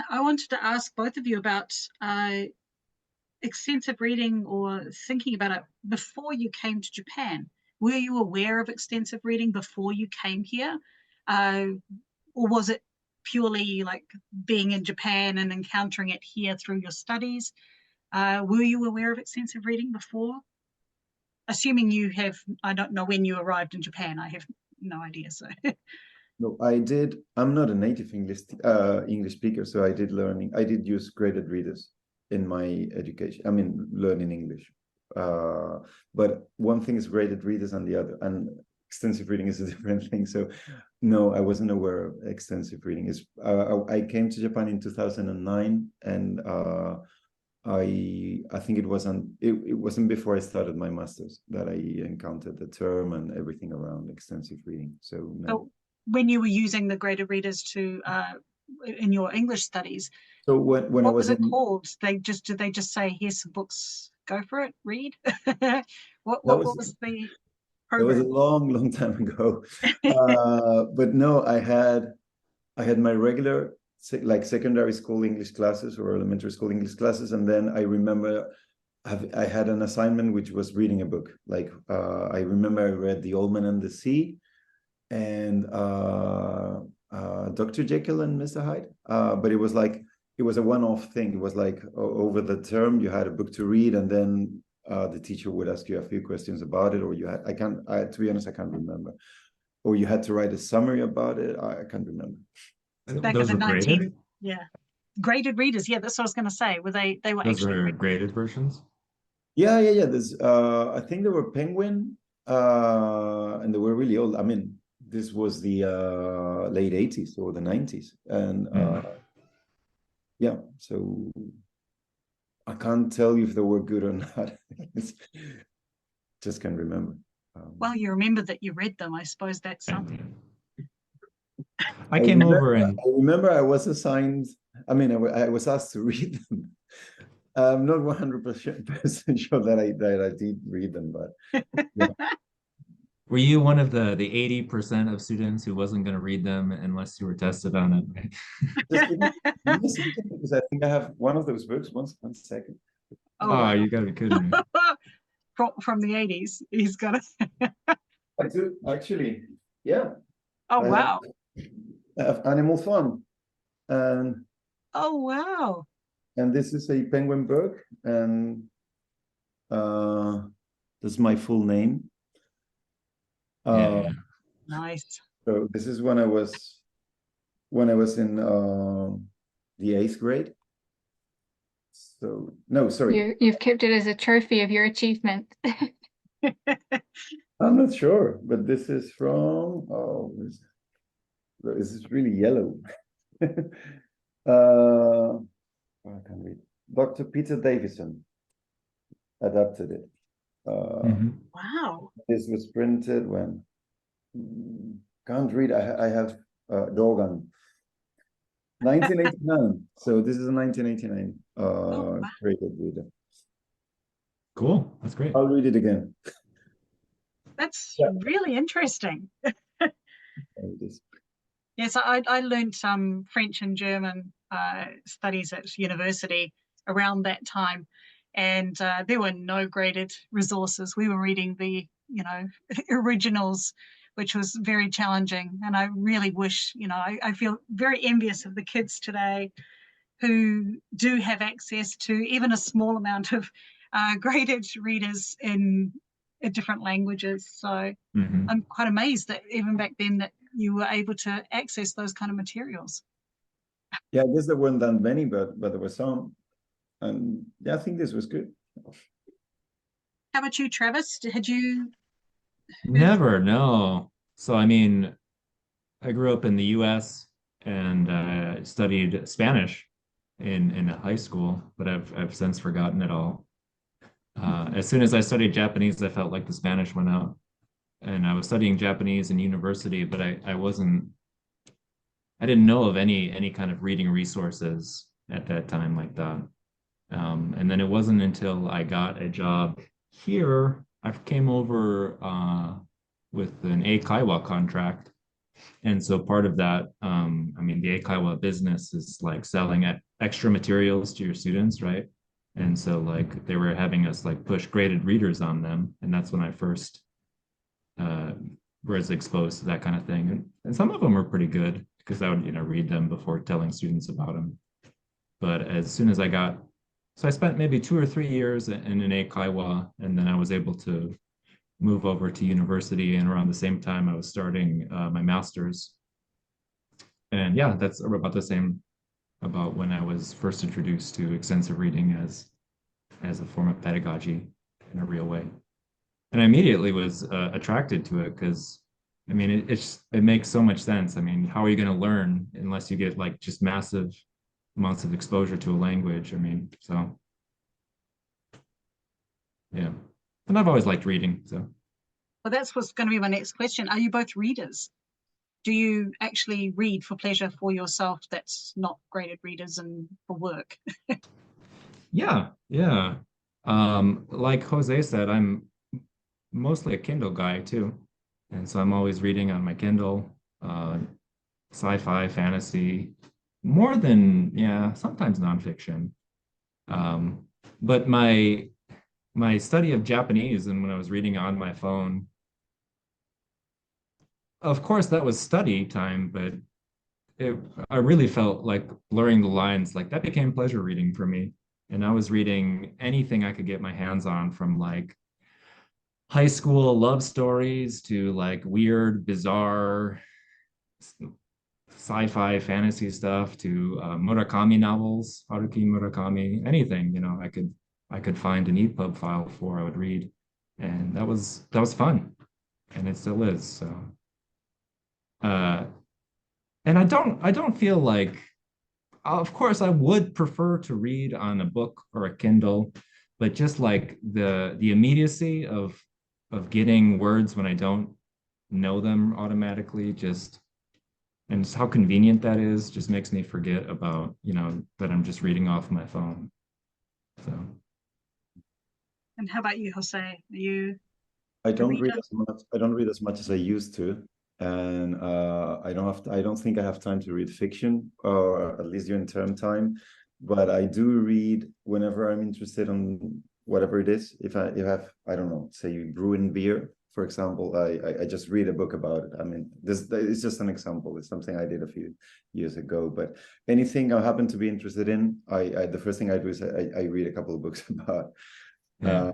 I wanted to ask both of you about extensive reading or thinking about it before you came to Japan. Were you aware of extensive reading before you came here? Or was it purely like being in Japan and encountering it here through your studies? Were you aware of extensive reading before? Assuming you have, I don't know when you arrived in Japan. I have no idea. So no, I did. I'm not a native English speaker, so I did use graded readers in my education. I mean, learning English. But one thing is graded readers, and the other, and extensive reading is a different thing. So no, I wasn't aware of extensive reading. I came to Japan in 2009, and I think it wasn't before I started my master's that I encountered the term and everything around extensive reading. So no. So when you were using the graded readers to in your English studies, so when what I was it called? Did they just say, here's some books, go for it, read? what was the program? It was a long time ago. But no, I had my regular like secondary school English classes or elementary school English classes, and then I remember I had an assignment which was reading a book. Like I remember I read The Old Man and the Sea and Dr. Jekyll and Mr. Hyde. But it was a one-off thing. It was like over the term you had a book to read, and then the teacher would ask you a few questions about it, or to be honest, I can't remember. Or you had to write a summary about it. I can't remember. Back in the 19, graded readers. Yeah, that's what I was going to say. They were those actually were graded versions? Yeah. There's I think they were Penguin, and they were really old. I mean, this was the late 80s or the 90s, and so I can't tell you if they were good or not. Just can't remember. Well, you remember that you read them. I suppose that's something. I came over and I remember I was assigned. I mean, I was asked to read them. I'm not 100% sure that I did read them, but yeah. Were you one of the 80% of students who wasn't going to read them unless you were tested on it? Right? Just because I think I have one of those books. One second. Oh, wow. You got to be kidding me. From the 80s, he's got it. I do actually. Yeah. Oh wow. I have Animal Farm, and oh wow. And this is a Penguin book, and this is my full name. Nice. So this is when I was in the 8th grade. So no, sorry. You've kept it as a trophy of your achievement. I'm not sure, but this is from this is really yellow. I can read. Dr. Peter Davison adapted it. Wow. This was printed when can't read. I have Dogan. 1989. So this is a 1989 graded reader. Cool. That's great. I'll read it again. That's really interesting. Yes, I learned some French and German studies at university around that time, and there were no graded resources. We were reading the originals, which was very challenging. And I really wish, I feel very envious of the kids today who do have access to even a small amount of graded readers in different languages. So I'm quite amazed that even back then that you were able to access those kind of materials. Yeah, I guess there weren't that many, but there were some. And yeah, I think this was good. How about you, Travis? Had you? Never, no. So, I mean, I grew up in the US and studied Spanish. in high school, but I've since forgotten it all. As soon as I studied Japanese, I felt like the Spanish went out, and I was studying Japanese in university, but I didn't know of any kind of reading resources at that time like that. And then it wasn't until I got a job here, I came over with an Eikaiwa contract. And so part of that, I mean, the Eikaiwa business is like selling extra materials to your students, right? And so like they were having us like push graded readers on them. And that's when I first was exposed to that kind of thing. And some of them were pretty good because I would, read them before telling students about them. But as soon as so I spent maybe 2 or 3 years in an Eikaiwa, and then I was able to move over to university. And around the same time, I was starting my master's. And yeah, that's about the same about when I was first introduced to extensive reading as a form of pedagogy in a real way. And I immediately was attracted to it because, I mean, it makes so much sense. I mean, how are you going to learn unless you get like just massive amounts of exposure to a language? I mean, so yeah. And I've always liked reading, so. Well, that's what's going to be my next question. Are you both readers? Do you actually read for pleasure for yourself that's not graded readers and for work? Yeah. Like Jose said, I'm mostly a Kindle guy too. And so I'm always reading on my Kindle, sci-fi, fantasy, more than, sometimes nonfiction. But my study of Japanese and when I was reading on my phone, of course that was study time, but I really felt like blurring the lines, like that became pleasure reading for me. And I was reading anything I could get my hands on, from like high school love stories to like weird, bizarre sci-fi fantasy stuff to Murakami novels, Haruki Murakami, anything, I could find an EPUB file for, I would read. And that was fun. And it still is. So and I don't feel like, of course I would prefer to read on a book or a Kindle, but just like the immediacy of getting words when I don't know them automatically, and just how convenient that is, just makes me forget about, that I'm just reading off my phone. So. And how about you, Jose? I don't read as much. I don't read as much as I used to, and I don't think I have time to read fiction, or at least during term time. But I do read whenever I'm interested in whatever it is. If I I don't know, say brewing beer, for example, I just read a book about it. I mean, this is just an example. It's something I did a few years ago. But anything I happen to be interested in, the first thing I do is I read a couple of books about. Yeah.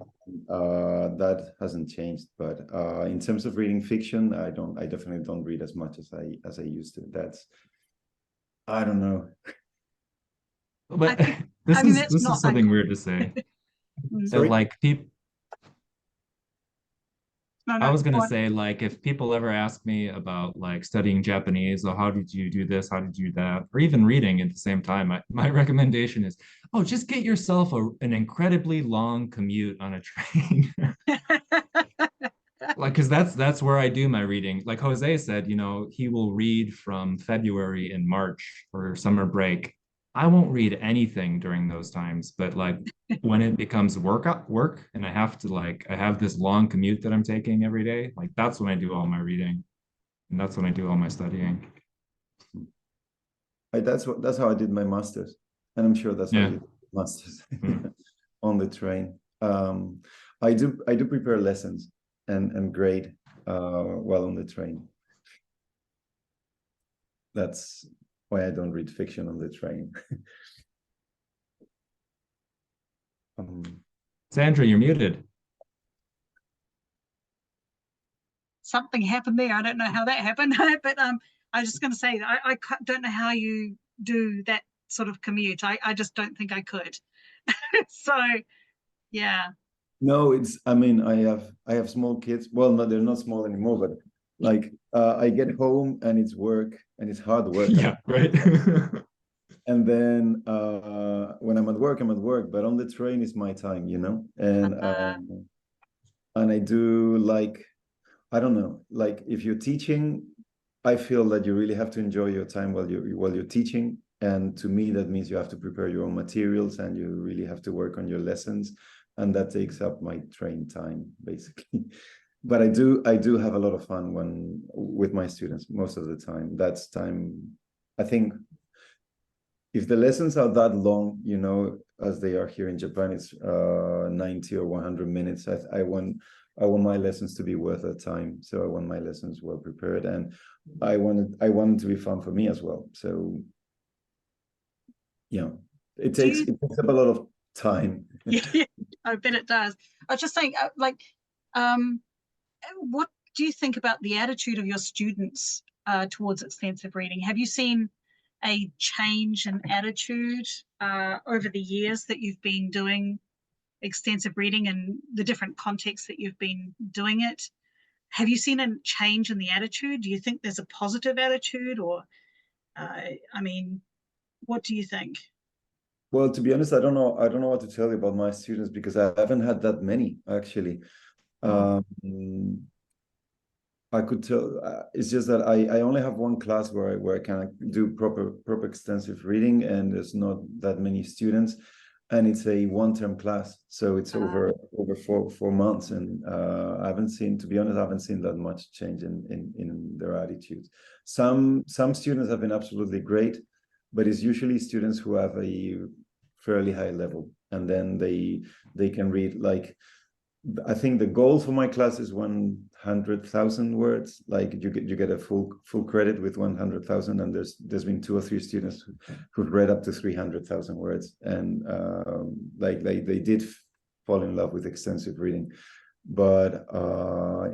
That hasn't changed, but in terms of reading fiction, I definitely don't read as much as I used to. I don't know. But this is something weird to say. So like people, I was gonna say, like, if people ever ask me about like studying Japanese, or how did you do this, how did you do that, or even reading at the same time, my recommendation is, just get yourself an incredibly long commute on a train. Like, because that's where I do my reading. Like Jose said, he will read from February and March for summer break. I won't read anything during those times, but like when it becomes work and I have this long commute that I'm taking every day, like that's when I do all my reading, and that's when I do all my studying. That's how I did my master's, and I'm sure that's how you did master's on the train. I do prepare lessons and grade while on the train. That's why I don't read fiction on the train. Sandra, you're muted. Something happened there. I don't know how that happened, but I was just going to say, I don't know how you do that sort of commute. I just don't think I could. So, yeah. No, I mean, I have small kids. Well, no, they're not small anymore, but like I get home and it's work and it's hard work. Yeah, right. And then when I'm at work, but on the train is my time, you know? And I do like, I don't know, like if you're teaching, I feel that you really have to enjoy your time while you're teaching. And to me, that means you have to prepare your own materials and you really have to work on your lessons. And that takes up my train time, basically. But I do have a lot of fun with my students most of the time. That's time, I think, if the lessons are that long, you know, as they are here in Japan, it's 90 or 100 minutes. I want my lessons to be worth their time. So I want my lessons well prepared, and I want it to be fun for me as well. So yeah, it takes up a lot of time. Yeah, I bet it does. I was just saying, what do you think about the attitude of your students towards extensive reading? Have you seen a change in attitude over the years that you've been doing extensive reading and the different contexts that you've been doing it? Have you seen a change in the attitude? Do you think there's a positive attitude, or I mean, what do you think? Well, to be honest, I don't know what to tell you about my students because I haven't had that many actually. I could tell. It's just that I only have one class where I can do proper extensive reading, and there's not that many students, and it's a one-term class, so it's over 4 months, and I haven't seen, to be honest, I haven't seen that much change in their attitudes. Some students have been absolutely great, but it's usually students who have a fairly high level, and then they can read like. I think the goal for my class is 100,000 words. Like you get a full credit with 100,000, and there's been 2 or 3 students who've read up to 300,000 words, and like they did fall in love with extensive reading. But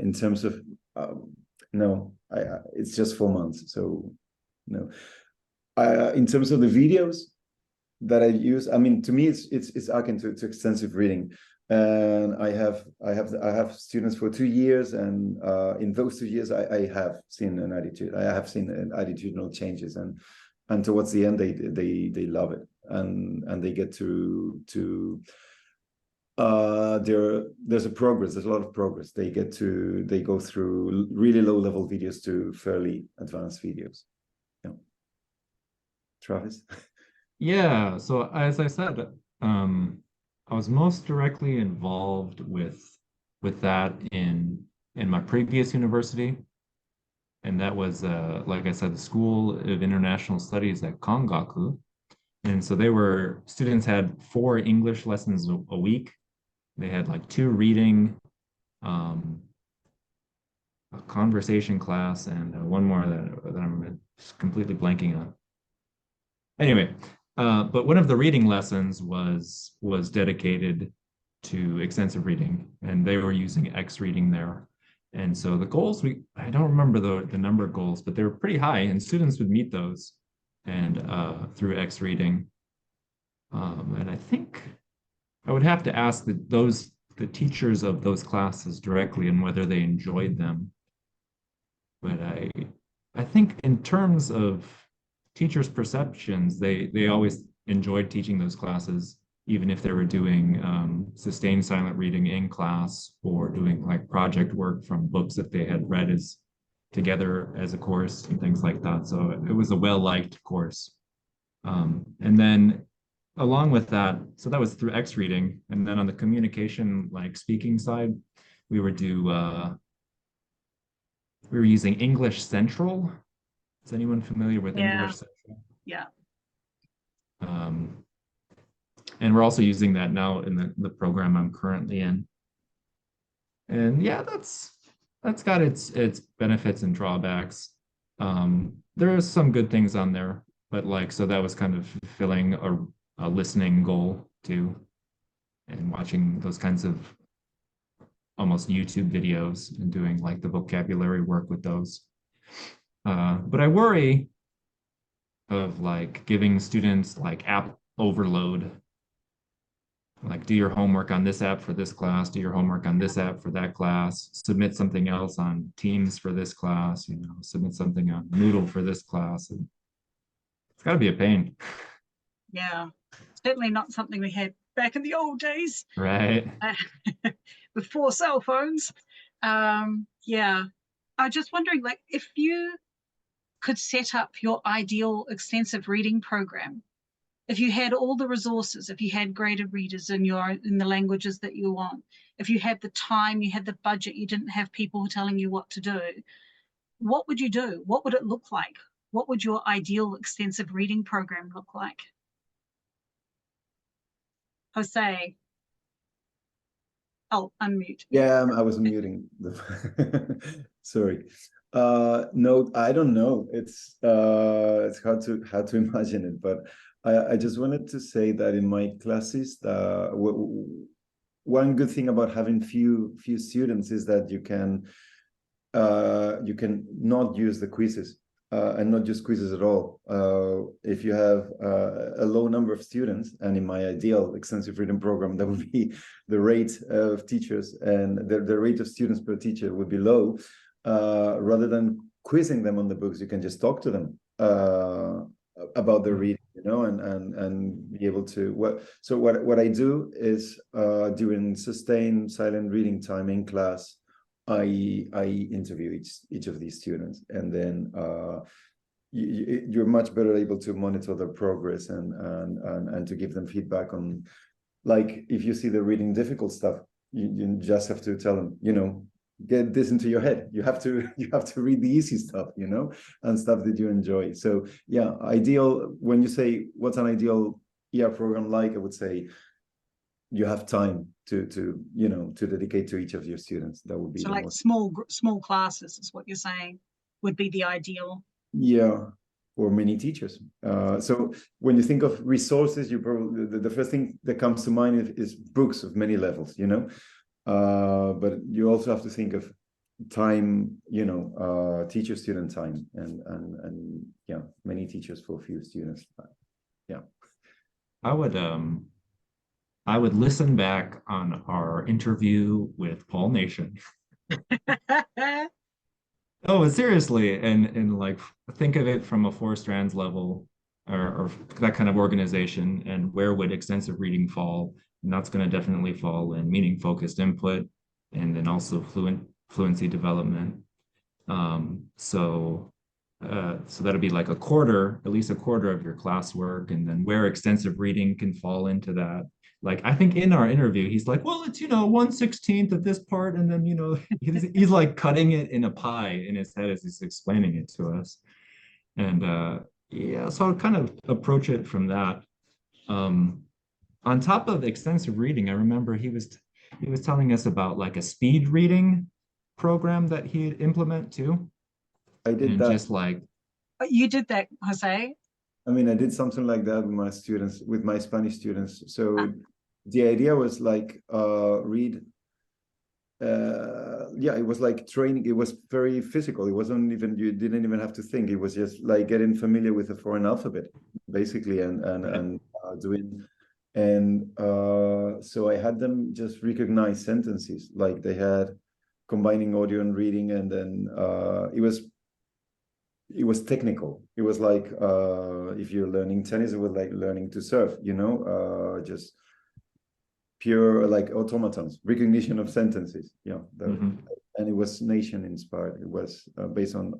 in terms of no, it's just 4 months, so no. In terms of the videos that I use, I mean, to me it's akin to extensive reading. And I have students for 2 years, and in those 2 years, I have seen an attitude. I have seen attitudinal changes, and towards the end, they love it, and they get to there's a progress. There's a lot of progress. They go through really low level videos to fairly advanced videos. Yeah. Travis. Yeah. So as I said, I was most directly involved with that in my previous university, and that was like I said, the School of International Studies at Kangaku. And so students had 4 English lessons a week. They had like 2 reading, a conversation class, and one more that I'm completely blanking on. Anyway, but one of the reading lessons was dedicated to extensive reading, and they were using X reading there. And so the goals, I don't remember the number of goals, but they were pretty high, and students would meet those and through X reading. And I think I would have to ask the teachers of those classes directly and whether they enjoyed them. But I think in terms of teachers' perceptions, they always enjoyed teaching those classes, even if they were doing sustained silent reading in class or doing like project work from books that they had read together as a course and things like that. So it was a well-liked course. And then along with that, so that was through X reading. And then on the communication, like speaking side, we were using English Central. Is anyone familiar with English Central? Yeah. And we're also using that now in the program I'm currently in. And yeah, that's got its benefits and drawbacks. There are some good things on there, but so that was kind of fulfilling a listening goal too, and watching those kinds of almost YouTube videos and doing like the vocabulary work with those. But I worry of like giving students like app overload. Like do your homework on this app for this class, do your homework on this app for that class, submit something else on Teams for this class, submit something on Moodle for this class. And it's got to be a pain. Yeah, certainly not something we had back in the old days. Right. Before cell phones. Yeah, I was just wondering, like, if you could set up your ideal extensive reading program, if you had all the resources, if you had graded readers in the languages that you want, if you had the time, you had the budget, you didn't have people telling you what to do, what would you do? What would it look like? What would your ideal extensive reading program look like? Jose. Oh, unmute. Yeah, I was muting. Sorry. No, I don't know. It's hard to imagine it, but I just wanted to say that in my classes, one good thing about having few students is that you can not use the quizzes and not just quizzes at all. If you have a low number of students, and in my ideal extensive reading program, that would be the rate of teachers and the rate of students per teacher would be low. Rather than quizzing them on the books, you can just talk to them about their reading, and be able to what I do is during sustained silent reading time in class, I interview each of these students, and then you're much better able to monitor their progress and to give them feedback on, like, if you see they're reading difficult stuff, you just have to tell them, get this into your head. You have to read the easy stuff, and stuff that you enjoy. So yeah, ideal. When you say what's an ideal ER program like, I would say you have time to dedicate to each of your students. That would be so like small classes is what you're saying would be the ideal. Yeah, or many teachers. So when you think of resources, you probably the first thing that comes to mind is books of many levels, but you also have to think of time, teacher student time, and yeah, many teachers for few students. Yeah, I would listen back on our interview with Paul Nation. Oh, seriously, and like think of it from a Four Strands level, or that kind of organization, and where would extensive reading fall? And that's going to definitely fall in meaning focused input, and then also fluency development. So that'll be like at least a quarter of your classwork, and then where extensive reading can fall into that. Like, I think in our interview, he's like, well, it's, 1/16 of this part. And then, he's like cutting it in a pie in his head as he's explaining it to us. And yeah, so I'll kind of approach it from that. On top of extensive reading, I remember he was telling us about like a speed reading program that he'd implement too. I did that. Just like, you did that, Jose? I mean, I did something like that with my students, with my Spanish students. So the idea was like read. Yeah, it was like training. It was very physical. It wasn't even, you didn't even have to think. It was just like getting familiar with the foreign alphabet, basically, and doing. And so I had them just recognize sentences, like they had combining audio and reading, and then it was technical. It was like if you're learning tennis, it was like learning to surf, just pure like automatons, recognition of sentences. Yeah, and it was nation inspired. It was based on.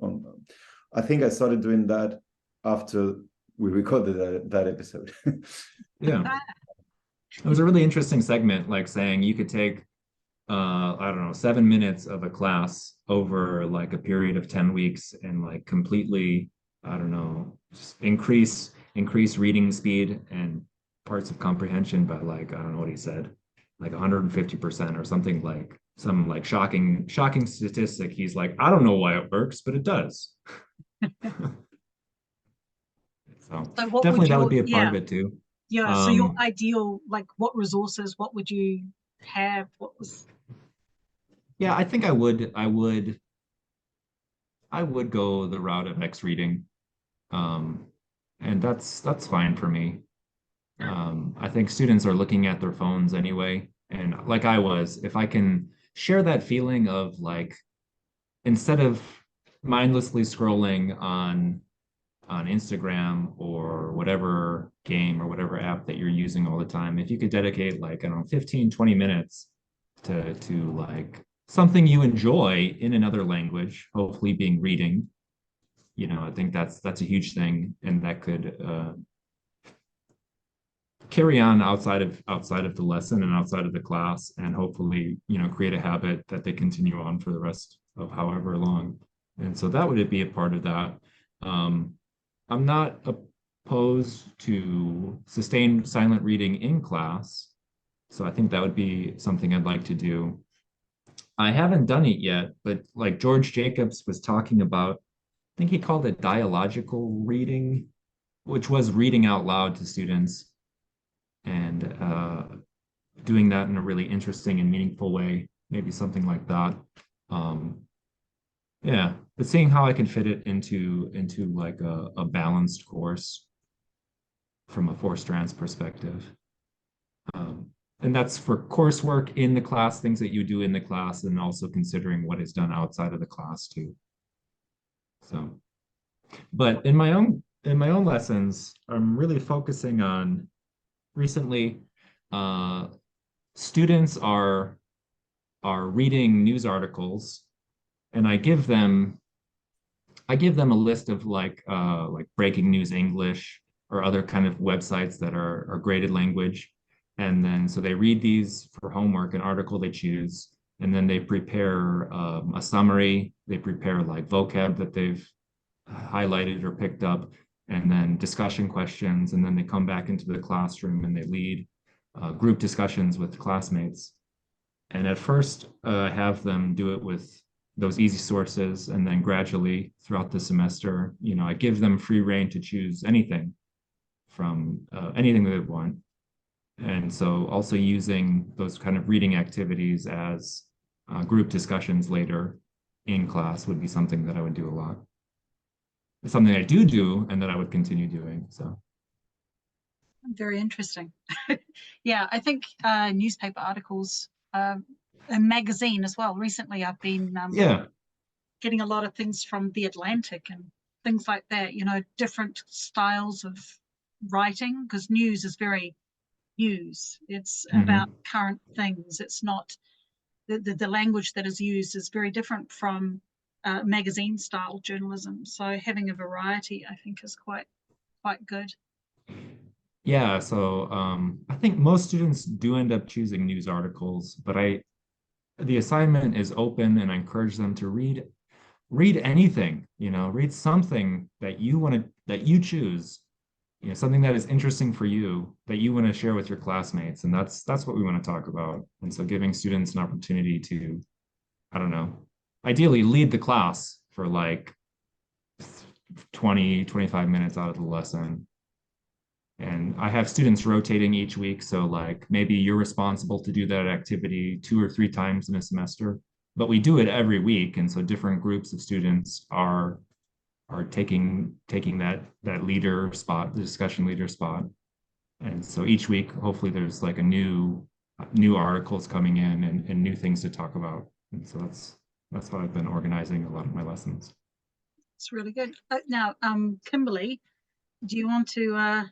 I think I started doing that after we recorded that episode. Yeah, it was a really interesting segment, like saying you could take I don't know, 7 minutes of a class over like a period of 10 weeks and like completely, I don't know, just increase reading speed and parts of comprehension by like, I don't know what he said, like 150% or something, like some like shocking statistic. He's like, I don't know why it works, but it does. So definitely that would be a part of it too. Yeah, so your ideal, like what resources, what would you have? What was... Yeah, I think I would go the route of X reading. And that's fine for me. I think students are looking at their phones anyway. And like I was, if I can share that feeling of like, instead of mindlessly scrolling on on Instagram or whatever game or whatever app that you're using all the time, if you could dedicate like, I don't know, 15, 20 minutes to like something you enjoy in another language, hopefully being reading, you know, I think that's a huge thing, and that could carry on outside of the lesson and outside of the class, and hopefully, you know, create a habit that they continue on for the rest of however long. And so that would be a part of that. I'm not opposed to sustained silent reading in class, so I think that would be something I'd like to do. I haven't done it yet, but like George Jacobs was talking about, I think he called it dialogical reading, which was reading out loud to students and doing that in a really interesting and meaningful way, maybe something like that. Yeah, but seeing how I can fit it into like a balanced course from a 4 strands perspective. And that's for coursework in the class, things that you do in the class, and also considering what is done outside of the class too. So, but in my own lessons, I'm really focusing on recently, students are reading news articles, and I give them a list of like Breaking News English or other kind of websites that are graded language. And then so they read these for homework, an article they choose, and then they prepare a summary. They prepare like vocab that they've highlighted or picked up, and then discussion questions. And then they come back into the classroom and they lead group discussions with classmates. And at first, have them do it with those easy sources, and then gradually throughout the semester, you know, I give them free rein to choose anything from anything that they want. And so also using those kind of reading activities as group discussions later in class would be something that I would do a lot. It's something I do and that I would continue doing. So very interesting. Yeah, I think newspaper articles, a magazine as well. Recently, I've been getting a lot of things from The Atlantic and things like that, you know, different styles of writing, because news is very news. It's about current things. It's not the language that is used is very different from magazine style journalism. So having a variety, I think, is quite good. Yeah, so I think most students do end up choosing news articles, but the assignment is open, and I encourage them to read anything, you know, read something that you choose, you know, something that is interesting for you that you want to share with your classmates. And that's what we want to talk about. And so giving students an opportunity to, I don't know, ideally lead the class for like 20, 25 minutes out of the lesson. And I have students rotating each week. So like maybe you're responsible to do that activity 2 or 3 times in a semester, but we do it every week. And so different groups of students are taking that leader spot, the discussion leader spot. And so each week, hopefully there's like a new articles coming in and new things to talk about. And so that's how I've been organizing a lot of my lessons. It's really good. Now, Kimberly, do you want to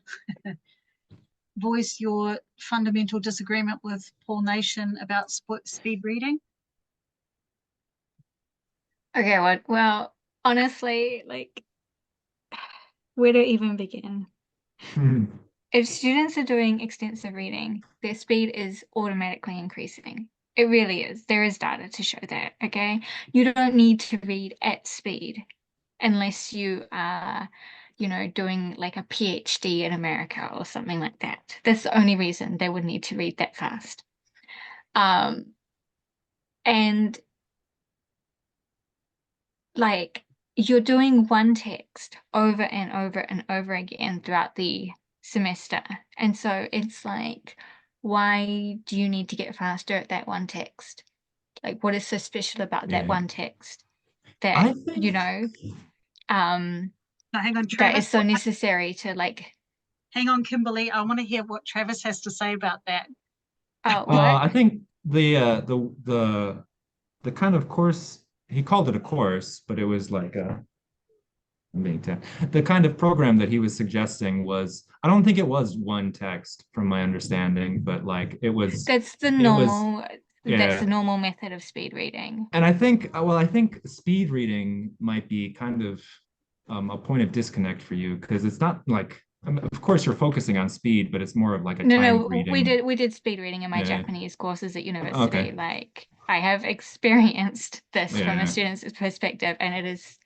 voice your fundamental disagreement with Paul Nation about speed reading? Okay, well, honestly, like, where to even begin? If students are doing extensive reading, their speed is automatically increasing. It really is. There is data to show that, okay? You don't need to read at speed unless you are, you know, doing like a PhD in America or something like that. That's the only reason they would need to read that fast. And like, you're doing one text over and over and over again throughout the semester. And so it's like, why do you need to get faster at that one text? Like, what is so special about that one text that, you know, hang on, Travis, that is so necessary to like... Hang on, Kimberly. I want to hear what Travis has to say about that. I think the kind of course, he called it a course, but it was like being 10. The kind of program that he was suggesting was, I don't think it was one text from my understanding, but like That's the normal. That's the normal method of speed reading. And I think, well, I think speed reading might be kind of a point of disconnect for you because it's not like, I mean, of course, you're focusing on speed, but it's more of like a timed reading. We did speed reading in my Japanese courses at university. Okay. Like I have experienced this from a student's perspective, and it is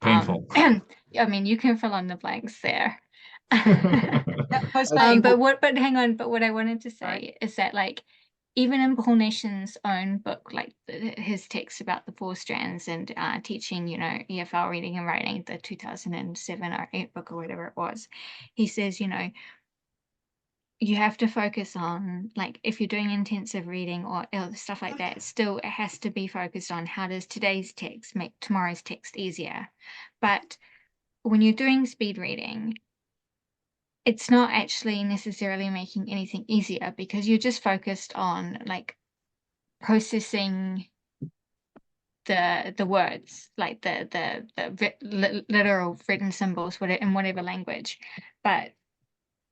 painful. I mean, you can fill in the blanks there. But hang on. But what I wanted to say is that, like, even in Paul Nation's own book, like his text about the 4 strands and teaching, you know, EFL reading and writing, the 2007 or 8 book or whatever it was, he says, you know, you have to focus on, like, if you're doing intensive reading or stuff like that, still it has to be focused on how does today's text make tomorrow's text easier. But when you're doing speed reading, it's not actually necessarily making anything easier because you're just focused on like processing the words, like the literal written symbols, in whatever language. But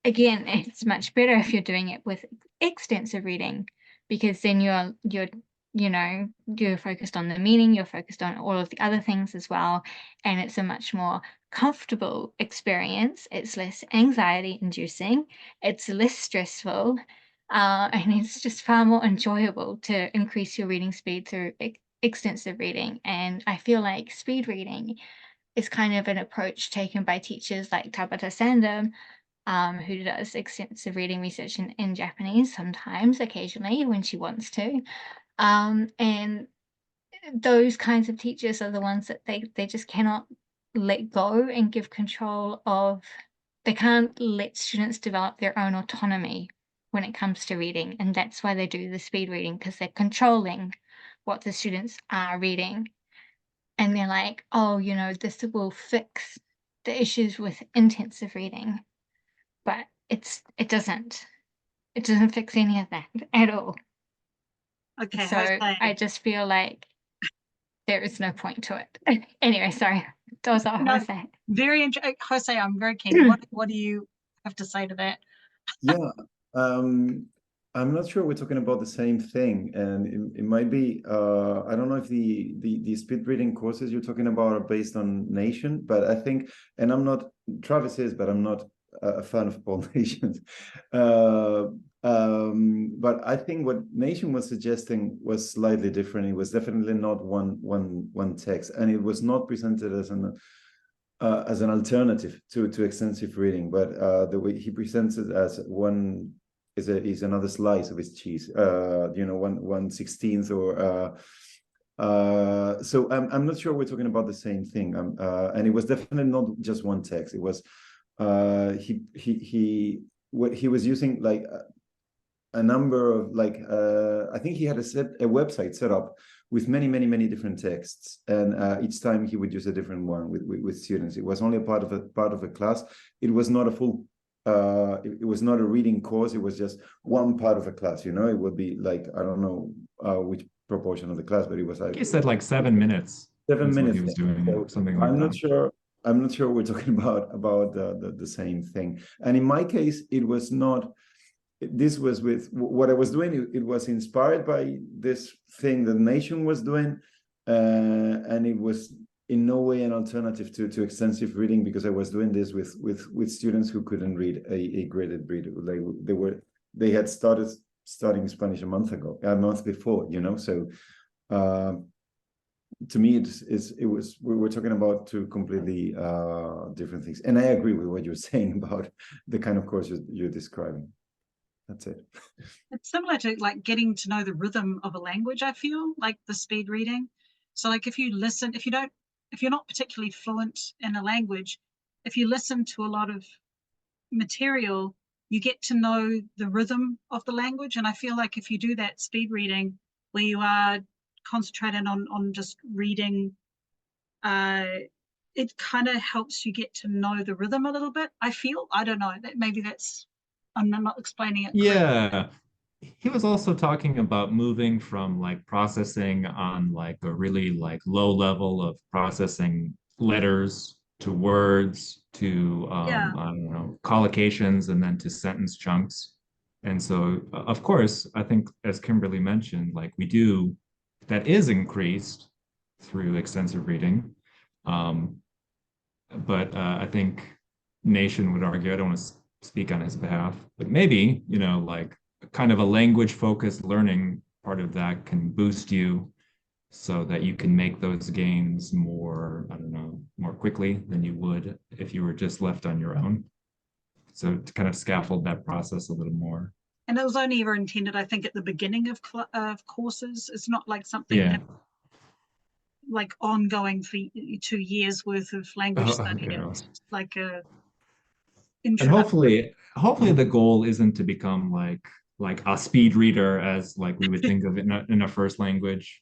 again, it's much better if you're doing it with extensive reading, because then you're focused on the meaning, you're focused on all of the other things as well, and it's a much more comfortable experience. It's less anxiety inducing, it's less stressful, and it's just far more enjoyable to increase your reading speed through extensive reading. And I feel like speed reading is kind of an approach taken by teachers like Tabata Sanda, who does extensive reading research in Japanese sometimes, occasionally, when she wants to. And those kinds of teachers are the ones that they just cannot let go and give control of. They can't let students develop their own autonomy when it comes to reading. And that's why they do the speed reading, because they're controlling what the students are reading. And they're like, oh, you know, this will fix the issues with intensive reading. But it doesn't fix any of that at all. Okay. So I just feel like there is no point to it. Anyway, sorry. That was all Jose. Very interesting. Jose, I'm very keen. What do you have to say to that? Yeah. I'm not sure we're talking about the same thing, and it might be. I don't know if the speed reading courses you're talking about are based on Nation, but I think, and I'm not. Travis is, but I'm not a fan of Paul Nation. But I think what Nation was suggesting was slightly different. It was definitely not one text, and it was not presented as an alternative to extensive reading, but the way he presents it as one is another slice of his cheese, 1/16 or so I'm not sure we're talking about the same thing, and it was definitely not just one text. It was he was using like a number of I think he had a website set up with many different texts, and each time he would use a different one with students. It was only a part of a class. It was not a full it was not a reading course. It was just one part of a class, it would be like, I don't know which proportion of the class, but it was like, he said like 7 minutes. 7 minutes he was doing, so something like that. I'm not sure we're talking about the same thing. And in my case, it was not. This was with what I was doing. It was inspired by this thing that Nation was doing, and it was in no way an alternative to extensive reading, because I was doing this with students who couldn't read a graded reader. They had started studying Spanish a month before, So to me, we were talking about 2 completely different things. And I agree with what you're saying about the kind of course you're describing. That's it. It's similar to like getting to know the rhythm of a language, I feel, like the speed reading. So like if you're not particularly fluent in a language, if you listen to a lot of material, you get to know the rhythm of the language. And I feel like if you do that speed reading where you are concentrated on just reading, it kind of helps you get to know the rhythm a little bit. I feel, I don't know, that maybe I'm not explaining it correctly. Yeah. He was also talking about moving from like processing on like a really like low level of processing letters words to Yeah. I don't know, collocations, and then to sentence chunks. And so, of course, I think as Kimberly mentioned, like that is increased through extensive reading. But I think Nation would argue, I don't want to speak on his behalf, but maybe, like kind of a language focused learning part of that can boost you so that you can make those gains more, I don't know, more quickly than you would if you were just left on your own. So to kind of scaffold that process a little more. And it was only ever intended, I think, at the beginning of courses. It's not like something that, like ongoing for 2 years worth of language study. It's like a introduction. And hopefully the goal isn't to become like a speed reader as like we would think of it in a first language.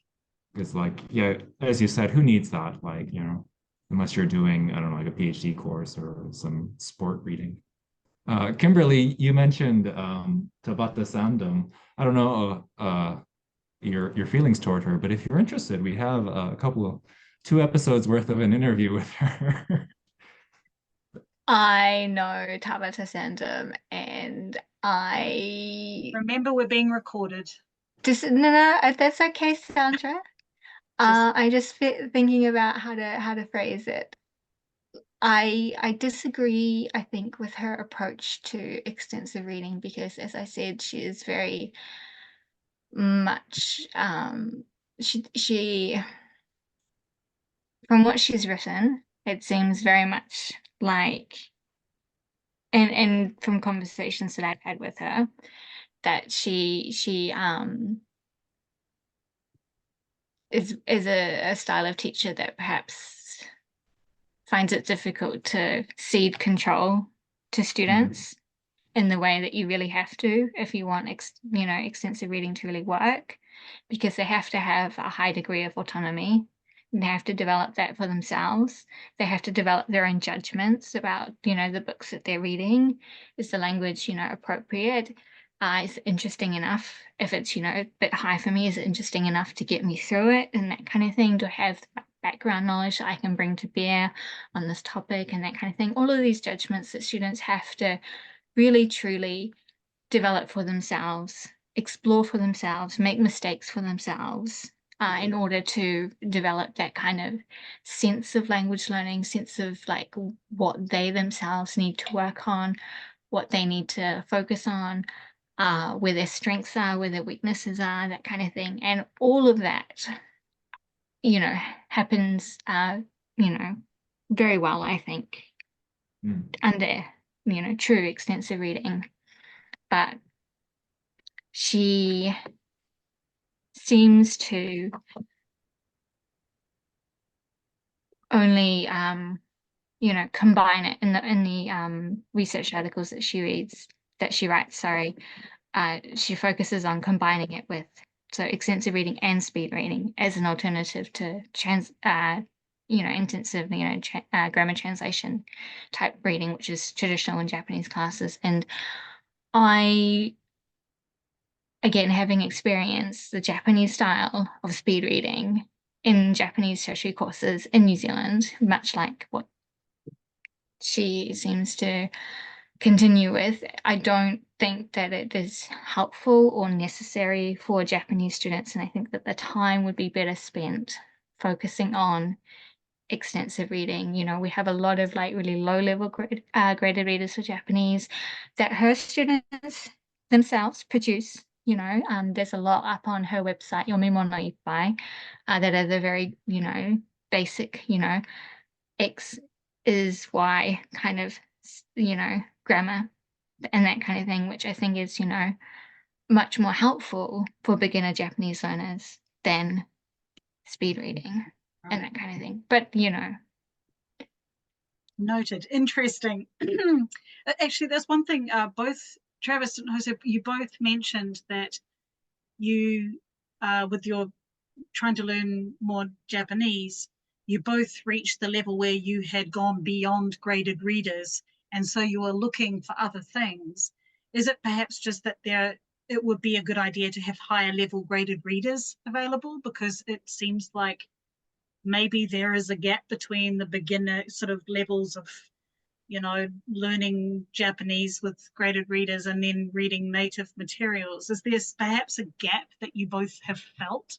Because like, yeah, as you said, who needs that? Like, unless you're doing, I don't know, like a PhD course or some sport reading. Kimberly, you mentioned Tabata Sandom. I don't know your feelings toward her, but if you're interested, we have a 2 episodes worth of an interview with her. I know Tabata Sandom, and I remember we're being recorded. No, that's okay, Sandra. I just thinking about how to phrase it. I disagree, I think, with her approach to extensive reading because, as I said, she is very much she from what she's written, it seems very much like, and from conversations that I've had with her, that she is a style of teacher that perhaps finds it difficult to cede control to students in the way that you really have to if you want extensive reading to really work, because they have to have a high degree of autonomy. They have to develop that for themselves. They have to develop their own judgments about the books that they're reading. Is the language appropriate? Is it interesting enough? If it's a bit high for me, is it interesting enough to get me through it, and that kind of thing? Do I have background knowledge that I can bring to bear on this topic, and that kind of thing? All of these judgments that students have to really truly develop for themselves, explore for themselves, make mistakes for themselves, in order to develop that kind of sense of language learning, sense of like what they themselves need to work on, what they need to focus on, where their strengths are, where their weaknesses are, that kind of thing. And all of that, happens, very well, I think, under, true extensive reading. But she seems to only combine it in the research articles that she writes. She focuses on combining it with extensive reading and speed reading as an alternative to intensive grammar translation type reading, which is traditional in Japanese classes. And I, again, having experienced the Japanese style of speed reading in Japanese tertiary courses in New Zealand, much like what she seems to continue with, I don't think that it is helpful or necessary for Japanese students. And I think that the time would be better spent focusing on extensive reading. We have a lot of like really low level graded readers for Japanese that her students themselves produce. There's a lot up on her website, Yomemon no Ippai, that are the very, basic, X is Y kind of, grammar and that kind of thing, which I think is, much more helpful for beginner Japanese learners than speed reading and that kind of thing. But, Noted. Interesting. Actually, there's one thing, both Travis and Jose, you both mentioned that you, with your trying to learn more Japanese, you both reached the level where you had gone beyond graded readers, and so you were looking for other things. Is it perhaps just that it would be a good idea to have higher level graded readers available, because it seems like maybe there is a gap between the beginner sort of levels of, you know, learning Japanese with graded readers and then reading native materials? Is there perhaps a gap that you both have felt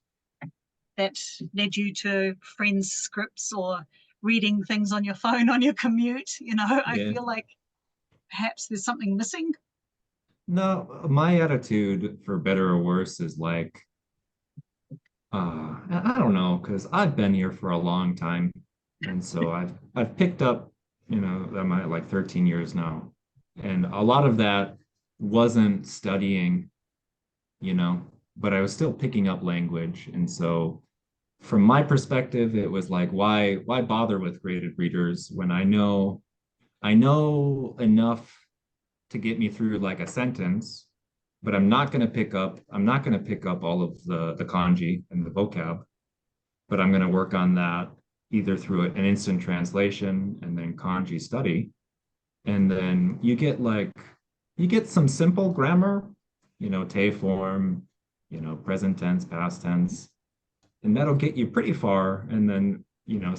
that led you to friends' scripts or reading things on your phone on your commute? You know, I feel like perhaps there's something missing. No, my attitude, for better or worse, is like, I don't know, because I've been here for a long time, and so I've picked up, you know, I'm at like 13 years now, and a lot of that wasn't studying, you know, but I was still picking up language, and so from my perspective, it was like, why bother with graded readers when I know enough to get me through like a sentence, but I'm not going to pick up all of the kanji and the vocab, but I'm going to work on that either through an instant translation and then kanji study. And then you get some simple grammar, you know, te form, you know, present tense, past tense, and that'll get you pretty far. And then, you know,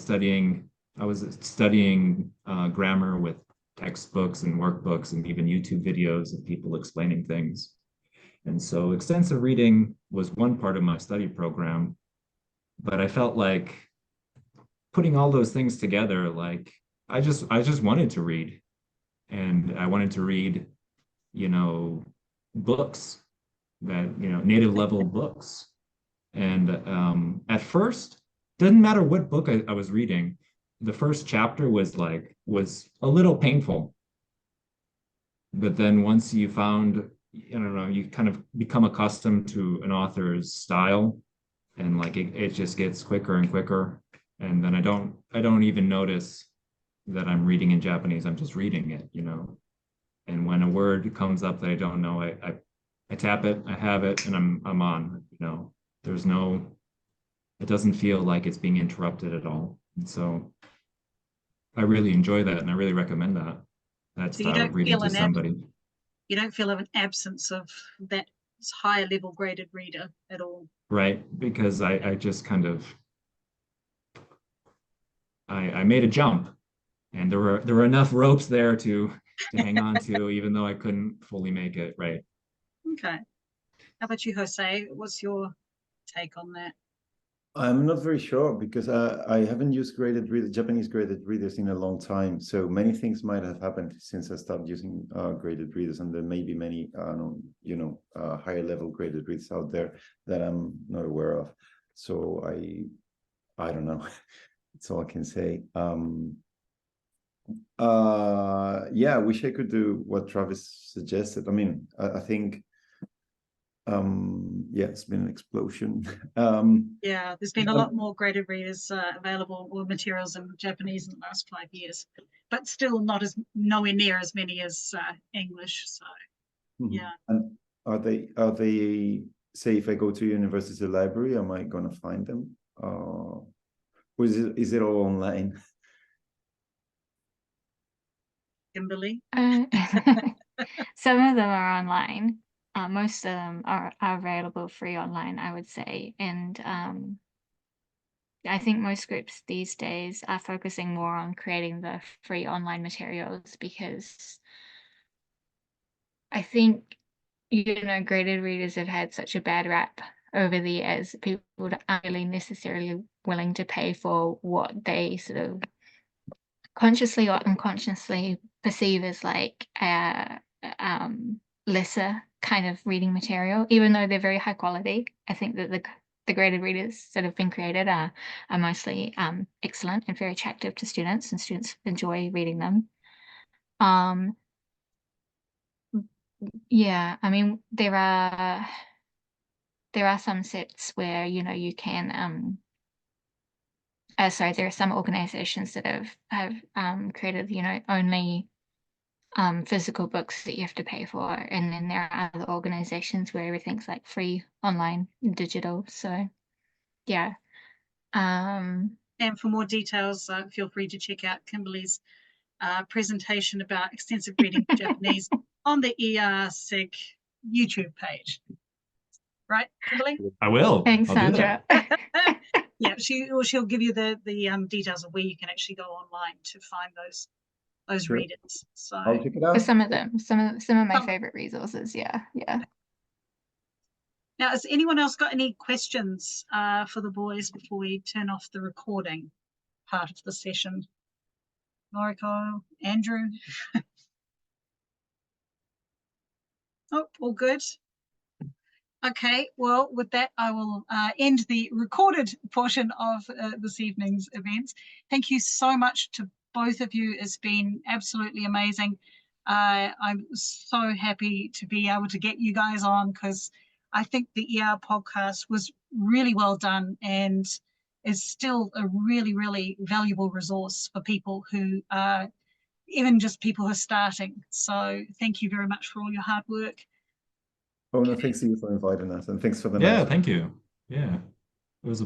I was studying grammar with textbooks and workbooks and even YouTube videos of people explaining things. And so extensive reading was one part of my study program, but I felt like putting all those things together, like I just wanted to read, and I wanted to read, you know, books that, you know, native level books. And at first, didn't matter what book I was reading, the first chapter was a little painful. But then once you found, I don't know, you kind of become accustomed to an author's style, and like it just gets quicker and quicker. And then I don't even notice that I'm reading in Japanese. I'm just reading it, you know. And when a word comes up that I don't know, I tap it, I have it, and I'm on, you know. It doesn't feel like it's being interrupted at all. And so I really enjoy that, and I really recommend that So style of reading to somebody. You don't feel an absence of that higher level graded reader at all. Right, because I just kind of I made a jump, and there were enough ropes there to hang on to, even though I couldn't fully make it. Right. Okay. How about you, Jose? What's your take on that? I'm not very sure because I haven't used Japanese graded readers in a long time. So many things might have happened since I stopped using graded readers, and there may be many, higher level graded readers out there that I'm not aware of. So I don't know. That's all I can say. Yeah, I wish I could do what Travis suggested. I mean, I think. Yeah, it's been an explosion. Yeah, there's been a lot more graded readers available, or materials in Japanese in the last 5 years, but still nowhere near as many as English. So yeah. And are they say if I go to university library, am I gonna find them? Or is it all online? Kimberly? Some of them are online. Most of them are available free online, I would say. And I think most groups these days are focusing more on creating the free online materials, because I think, you know, graded readers have had such a bad rap over the years. People aren't really necessarily willing to pay for what they sort of consciously or unconsciously perceive as like lesser kind of reading material, even though they're very high quality. I think that the graded readers that have been created are mostly excellent and very attractive to students, and students enjoy reading them. Yeah, I mean, there are some sets where, you know, you can there are some organizations that have created, you know, only physical books that you have to pay for, and then there are other organizations where everything's like free, online, digital. So yeah. And for more details, feel free to check out Kimberly's presentation about extensive reading Japanese on the ERSEG YouTube page. Right, Kimberly? I will. Thanks, I'll do Sandra. Yeah, she'll give you the details of where you can actually go online to find those Sure. readers. So I'll check it For out. some of them, some of my Some- favorite resources. Yeah. Now, has anyone else got any questions for the boys before we turn off the recording part of the session? Noriko, Andrew? Oh, all good. Okay, well, with that, I will end the recorded portion of this evening's events. Thank you so much to both of you. It's been absolutely amazing. I'm so happy to be able to get you guys on, because I think the ER podcast was really well done and is still a really, really valuable resource for people who even just people who are starting. So thank you very much for all your hard work. Oh, no, thanks to you for inviting us, and thanks for the Yeah, nice. thank you. Yeah.